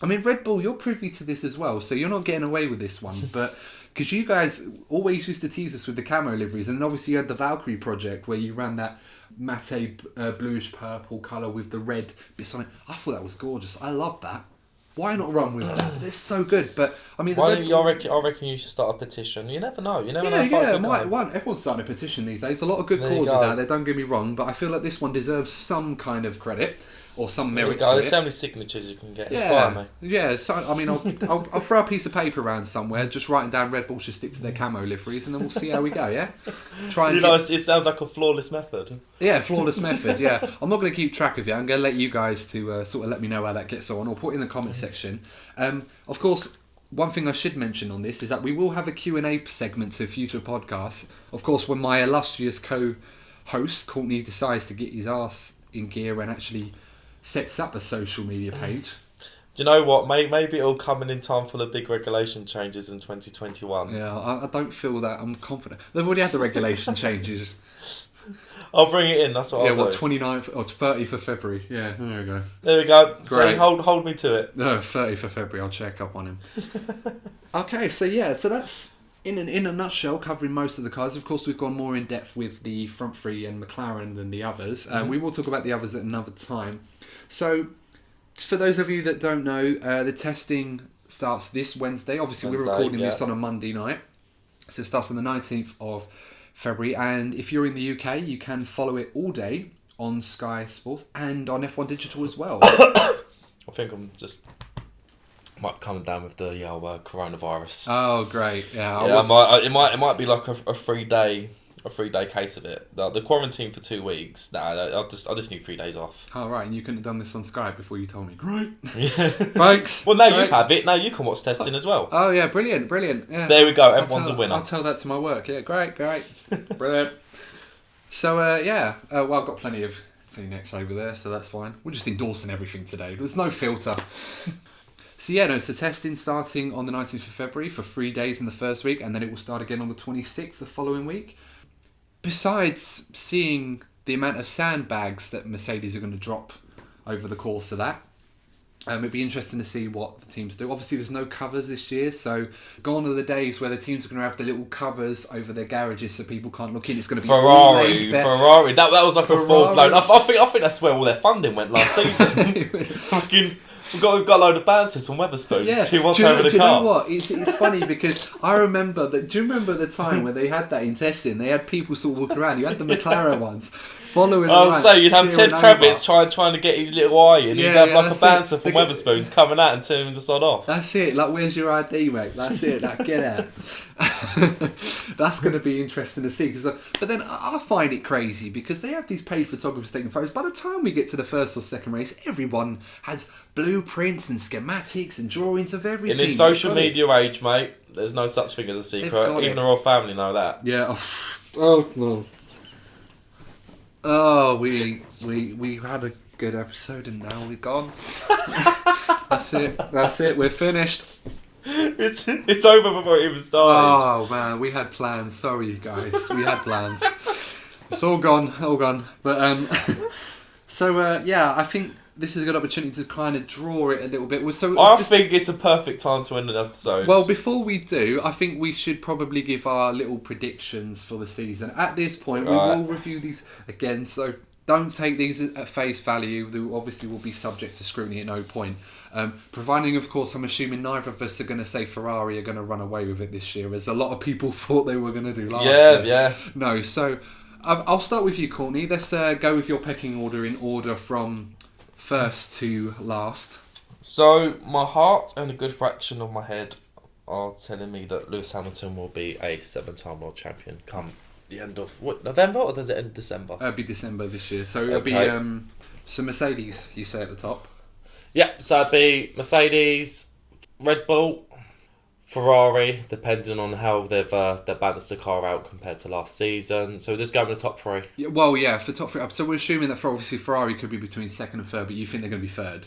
I mean, Red Bull, you're privy to this as well. So you're not getting away with this one. But because you guys always used to tease us with the camo liveries. And then obviously you had the Valkyrie project where you ran that matte bluish purple colour with the red bits on it. I thought that was gorgeous. I love that. Why not run with that? It's so good. But I mean, I reckon you should start a petition. You never know. Everyone's starting a petition these days. A lot of good causes out there. Don't get me wrong, but I feel like this one deserves some kind of credit or some merit. There's so many signatures you can get. Inspire me. Yeah. So I mean, I'll throw a piece of paper around somewhere, just writing down Red Bull should stick to their camo liveries, and then we'll see how we go. Yeah. It sounds like a flawless method. Yeah, flawless method. Yeah, I'm not going to keep track of it. I'm going to let you guys to sort of let me know how that gets on, or put it in the comment section. Of course, one thing I should mention on this is that we will have a Q&A segment to future podcasts. Of course, when my illustrious co-host Courtney decides to get his ass in gear and actually sets up a social media page. Do you know what? Maybe it'll come in time for the big regulation changes in 2021. Yeah, I don't feel that. I'm confident. They've already had the regulation changes. I'll bring it in, that's what I'll do. 29th, it's 30th of February. Yeah, there we go. There we go. Great. See, hold me to it. No, 30th of February, I'll check up on him. Okay, so that's in a nutshell covering most of the cars. Of course, we've gone more in depth with the front three and McLaren than the others. We will talk about the others at another time. So, for those of you that don't know, the testing starts this Wednesday. Obviously, we're recording this on a Monday night. So it starts on the 19th of February. And if you're in the UK, you can follow it all day on Sky Sports and on F1 Digital as well. I think I'm just might come down with the coronavirus. Oh, great! Yeah, it might be like a 3-day. A 3-day case of it. The quarantine for 2 weeks. I just need 3 days off. Oh right, and you couldn't have done this on Skype before you told me. Great. Thanks. Well, now you have it. Now you can watch testing as well. Oh yeah, brilliant. Yeah. There we go. Everyone's a winner. I'll tell that to my work. Yeah, great. Brilliant. So well, I've got plenty of Kleenex over there, so that's fine. We're just endorsing everything today. There's no filter. So testing starting on the 19th of February for 3 days in the first week, and then it will start again on the 26th the following week. Besides seeing the amount of sandbags that Mercedes are going to drop over the course of that, it'd be interesting to see what the teams do. Obviously, there's no covers this year, so gone are the days where the teams are going to have the little covers over their garages so people can't look in. It's going to be Ferrari. That was like a full blown. I think that's where all their funding went last season. Fucking. We've got a load of bouncers and Weatherspoons. Yeah. Who wants over the car? Do you know what? It's funny because I remember that. Do you remember the time when they had that in testing? They had people sort of walking around. You had the McLaren ones following. I was saying you'd have Ted Kravitz trying to get his little eye in. You'd have like a bouncer from Weatherspoons coming out and telling him to sod off. That's it. Like, where's your ID, mate? That's it. Get out. That's going to be interesting to see. But then I find it crazy because they have these paid photographers taking photos. By the time we get to the first or second race, everyone has blueprints and schematics and drawings of everything. In this social media age, mate, there's no such thing as a secret. Even the royal family know that. Yeah. Oh no. Oh, we had a good episode and now we're gone. That's it. We're finished. It's over before it even started. Oh man, we had plans. Sorry, guys, we had plans. It's all gone. But I think this is a good opportunity to kind of draw it a little bit. I think it's a perfect time to end an episode. Well, before we do, I think we should probably give our little predictions for the season. At this point, we will review these again, so don't take these at face value. They obviously will be subject to scrutiny at no point. Providing, of course, I'm assuming neither of us are going to say Ferrari are going to run away with it this year, as a lot of people thought they were going to do last year. Yeah. No, so I'll start with you, Courtney. Let's go with your pecking order in order from first to last. So, my heart and a good fraction of my head are telling me that Lewis Hamilton will be a 7-time world champion come the end of November, or does it end December? It'll be December this year. So it'll Okay. be so Mercedes, you say at the top. Yeah, so it'd be Mercedes, Red Bull, Ferrari, depending on how they've balanced the car out compared to last season. So just going with the top three. Yeah, well, yeah, for top three. So we're assuming that for obviously Ferrari could be between second and third, but you think they're going to be third?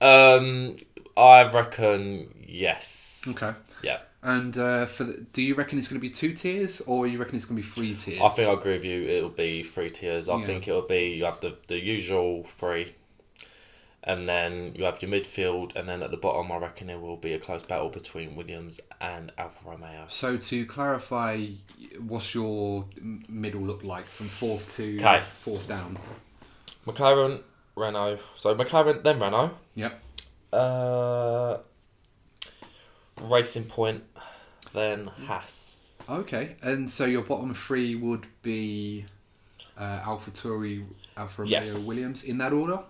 I reckon yes. Okay. Yeah. And do you reckon it's going to be 2 tiers, or you reckon it's going to be 3 tiers? I think I agree with you. It'll be 3 tiers. I Yeah. think it'll be, you have the usual 3, and then you have your midfield, and then at the bottom I reckon there will be a close battle between Williams and Alfa Romeo. So to clarify, what's your middle look like from 4th to 4th down? McLaren, Renault. So McLaren, then Renault. Yep. Racing Point, then Haas. Okay, and so your bottom 3 would be AlphaTauri, Alfa Romeo, Yes. Williams, in that order?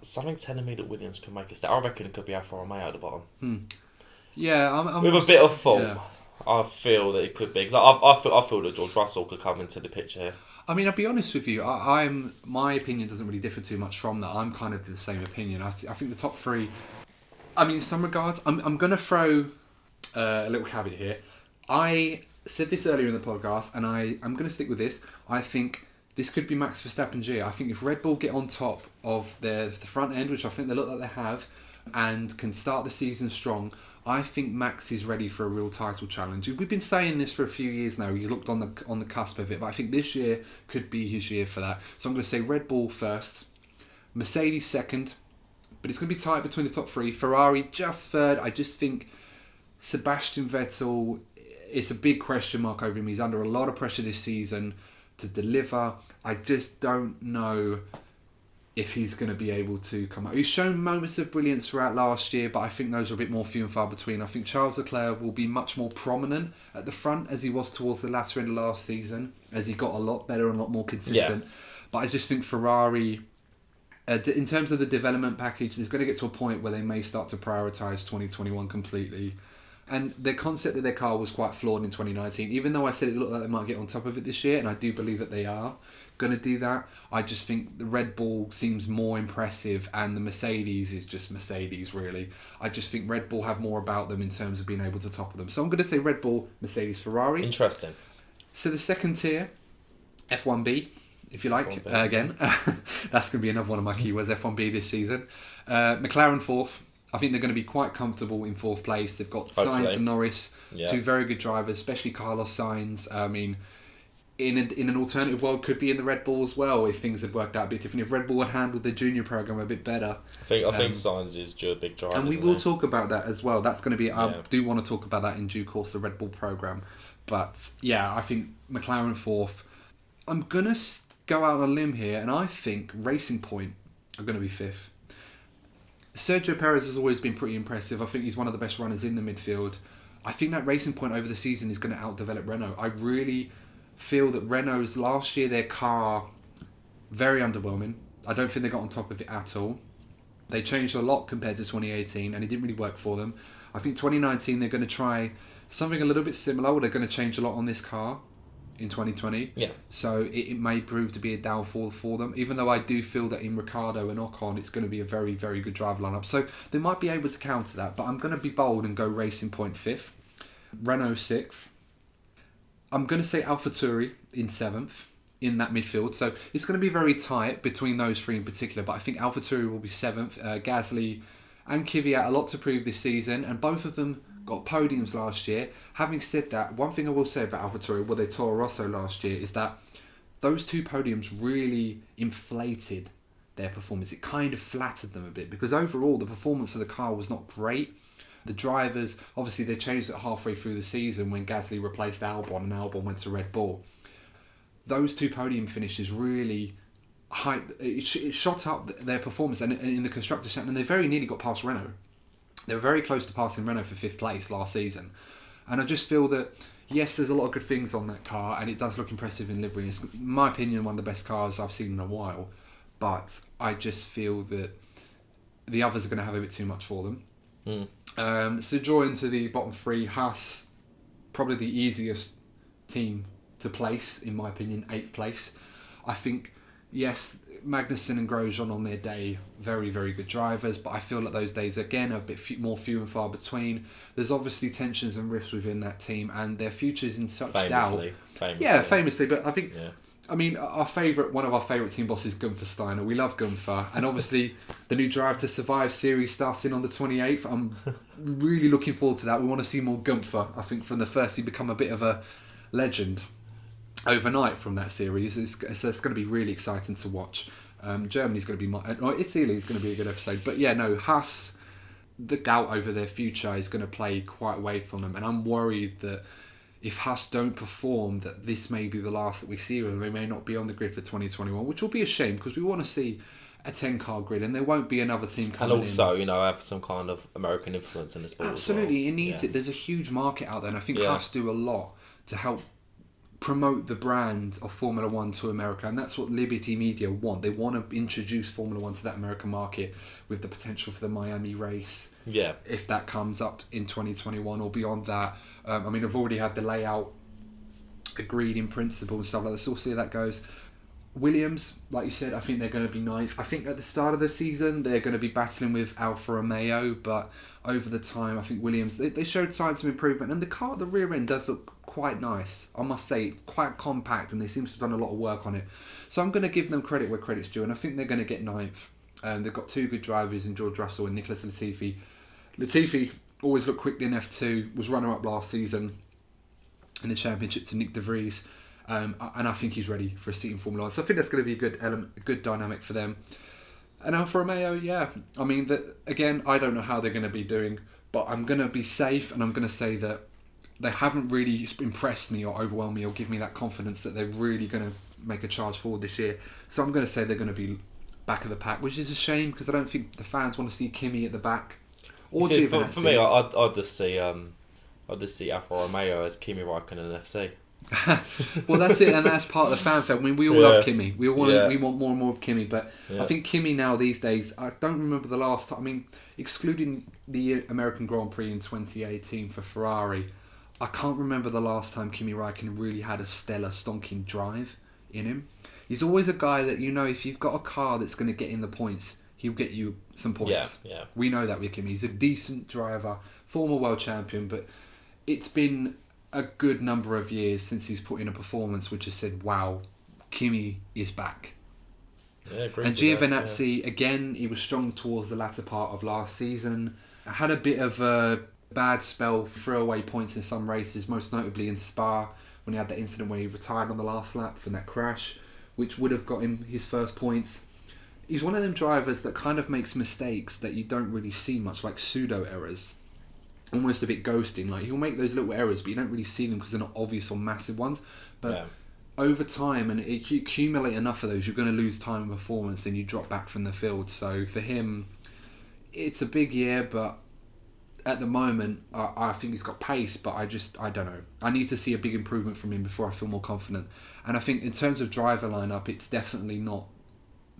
Something's telling me that Williams can make a step. I reckon it could be Alfa Romeo at the bottom. Yeah, I'm With a bit of thought, yeah. I feel that it could be. Because I feel that George Russell could come into the picture here. I mean, I'll be honest with you. My opinion doesn't really differ too much from that. I'm kind of the same opinion. I think the top 3. I mean, in some regards, I'm going to throw a little caveat here. I said this earlier in the podcast, and I'm going to stick with this. I think this could be Max Verstappen G. I think if Red Bull get on top of the front end, which I think they look like they have, and can start the season strong, I think Max is ready for a real title challenge. We've been saying this for a few years now. He's looked on the cusp of it, but I think this year could be his year for that. So I'm going to say Red Bull first, Mercedes second, but it's going to be tight between the top 3. Ferrari just third. I just think Sebastian Vettel, it's a big question mark over him. He's under a lot of pressure this season to deliver. I just don't know if he's going to be able to come out. He's shown moments of brilliance throughout last year, but I think those are a bit more few and far between. I think Charles Leclerc will be much more prominent at the front as he was towards the latter end of last season, as he got a lot better and a lot more consistent. Yeah. But I just think Ferrari, in terms of the development package, there's going to get to a point where they may start to prioritise 2021 completely. And the concept of their car was quite flawed in 2019. Even though I said it looked like they might get on top of it this year, and I do believe that they are going to do that, I just think the Red Bull seems more impressive, and the Mercedes is just Mercedes, really. I just think Red Bull have more about them in terms of being able to topple them. So I'm going to say Red Bull, Mercedes, Ferrari. Interesting. So the second tier, F1B, if you like, again. That's going to be another one of my keywords, F1B this season. McLaren 4th. I think they're going to be quite comfortable in 4th place. They've got Sainz and Norris, 2 very good drivers, especially Carlos Sainz. I mean, in an alternative world, could be in the Red Bull as well if things had worked out a bit different. If Red Bull had handled their junior program a bit better. I think Sainz is due a big driver. And we will talk about that as well. That's going to be. I do want to talk about that in due course, the Red Bull program. But yeah, I think McLaren 4th. I'm going to go out on a limb here, and I think Racing Point are going to be 5th. Sergio Perez has always been pretty impressive. I think he's one of the best runners in the midfield. I think that Racing Point over the season is going to outdevelop Renault. I really feel that Renault's last year, their car, very underwhelming. I don't think they got on top of it at all. They changed a lot compared to 2018, and it didn't really work for them. I think 2019, they're going to try something a little bit similar, where they're going to change a lot on this car in 2020. Yeah. So it may prove to be a downfall for them, even though I do feel that in Ricciardo and Ocon it's going to be a very, very good driver lineup. So they might be able to counter that, but I'm going to be bold and go Racing Point 5th, Renault 6th. I'm going to say AlphaTauri in 7th in that midfield. So it's going to be very tight between those 3 in particular, but I think AlphaTauri will be 7th. Gasly and Kvyat, a lot to prove this season, and both of them got podiums last year. Having said that, one thing I will say about AlphaTauri, well, they Toro Rosso last year, is that those 2 podiums really inflated their performance. It kind of flattered them a bit, because overall the performance of the car was not great. The drivers, obviously they changed it halfway through the season when Gasly replaced Albon and Albon went to Red Bull. Those 2 podium finishes really it shot up their performance, and in the Constructors' Championship, and they very nearly got past Renault. They were very close to passing Renault for 5th place last season. And I just feel that, yes, there's a lot of good things on that car, and it does look impressive in livery. It's, in my opinion, one of the best cars I've seen in a while. But I just feel that the others are going to have a bit too much for them. So draw into the bottom three. Haas, probably the easiest team to place, in my opinion, 8th place. I think, yes, Magnussen and Grosjean on their day, very, very good drivers, but I feel like those days, again, are a bit more few and far between. There's obviously tensions and rifts within that team, and their future's in such doubt. Famously. Yeah, famously, but I think... Yeah. I mean, one of our favourite team bosses, Gunther Steiner. We love Gunther. And obviously, the new Drive to Survive series starting on the 28th. I'm really looking forward to that. We want to see more Gunther. I think from the first, he become a bit of a legend overnight from that series. It's going to be really exciting to watch. Germany's going to be... Italy's going to be a good episode. But yeah, no, Haas, the doubt over their future is going to play quite weight on them. And I'm worried that if Haas don't perform, that this may be the last that we see of them. They may not be on the grid for 2021, which will be a shame because we want to see a 10-car grid and there won't be another team coming in. And also, have some kind of American influence in the sport. Absolutely, as well. It needs it. There's a huge market out there, and I think Haas do a lot to help promote the brand of Formula One to America, and that's what Liberty Media want. They want to introduce Formula One to that American market with the potential for the Miami race. Yeah. If that comes up in 2021 or beyond that. I've already had the layout agreed in principle and stuff like that, so we'll see how that goes. Williams, like you said, I think they're going to be ninth. I think at the start of the season, they're going to be battling with Alfa Romeo, but over the time, I think Williams, they showed signs of improvement, and the car at the rear end does look quite nice. I must say, it's quite compact, and they seem to have done a lot of work on it. So I'm going to give them credit where credit's due, and I think they're going to get ninth. They've got two good drivers in George Russell and Nicholas Latifi. Latifi always looked quick in F2, was runner-up last season in the championship to Nick De Vries, and I think he's ready for a seat in Formula 1. So I think that's going to be a good dynamic for them. And Alfa Romeo, again, I don't know how they're going to be doing, but I'm going to be safe, and I'm going to say that they haven't really impressed me or overwhelmed me or give me that confidence that they're really going to make a charge forward this year. So I'm going to say they're going to be back of the pack, which is a shame because I don't think the fans want to see Kimi at the back. Or see, for me, I'd just see Alfa Romeo as Kimi Räikkönen FC. Well, that's it, and that's part of the fan felt. I mean, we all love Kimi. We want more and more of Kimi, but I think Kimi now these days, I don't remember the last time. I mean, excluding the American Grand Prix in 2018 for Ferrari, I can't remember the last time Kimi Räikkönen really had a stellar stonking drive in him. He's always a guy that, if you've got a car that's going to get in the points, he'll get you some points. Yeah. We know that with Kimi. He's a decent driver, former world champion, but it's been a good number of years since he's put in a performance which has said, wow, Kimi is back. Yeah, great. And Giovinazzi, again, he was strong towards the latter part of last season. Had a bit of a bad spell, throwaway points in some races, most notably in Spa, when he had that incident where he retired on the last lap from that crash, which would have got him his first points. He's one of them drivers that kind of makes mistakes that you don't really see much, like pseudo errors. Almost a bit ghosting. Like, he'll make those little errors, but you don't really see them because they're not obvious or massive ones. But over time, and if you accumulate enough of those, you're going to lose time and performance and you drop back from the field. So for him, it's a big year, but at the moment, I think he's got pace, but I don't know. I need to see a big improvement from him before I feel more confident. And I think in terms of driver lineup, it's definitely not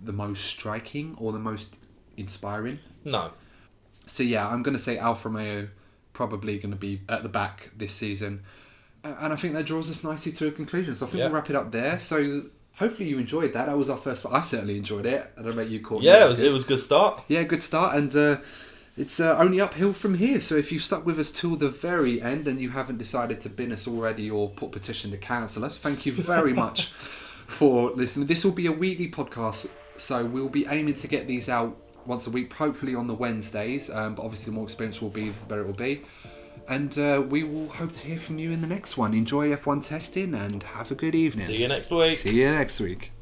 the most striking or the most inspiring. No. So yeah, I'm going to say Alfa Romeo probably going to be at the back this season. And I think that draws us nicely to a conclusion. So I think we'll wrap it up there. So hopefully you enjoyed that. That was our first... I certainly enjoyed it. I don't know about you, Courtney. Yeah, it was a good start. Yeah, good start. And it's only uphill from here. So if you've stuck with us till the very end and you haven't decided to bin us already or put petition to cancel us, thank you very much for listening. This will be a weekly podcast. So we'll be aiming to get these out once a week, hopefully on the Wednesdays. But obviously the more experience will be, the better it will be. And we will hope to hear from you in the next one. Enjoy F1 testing and have a good evening. See you next week. See you next week.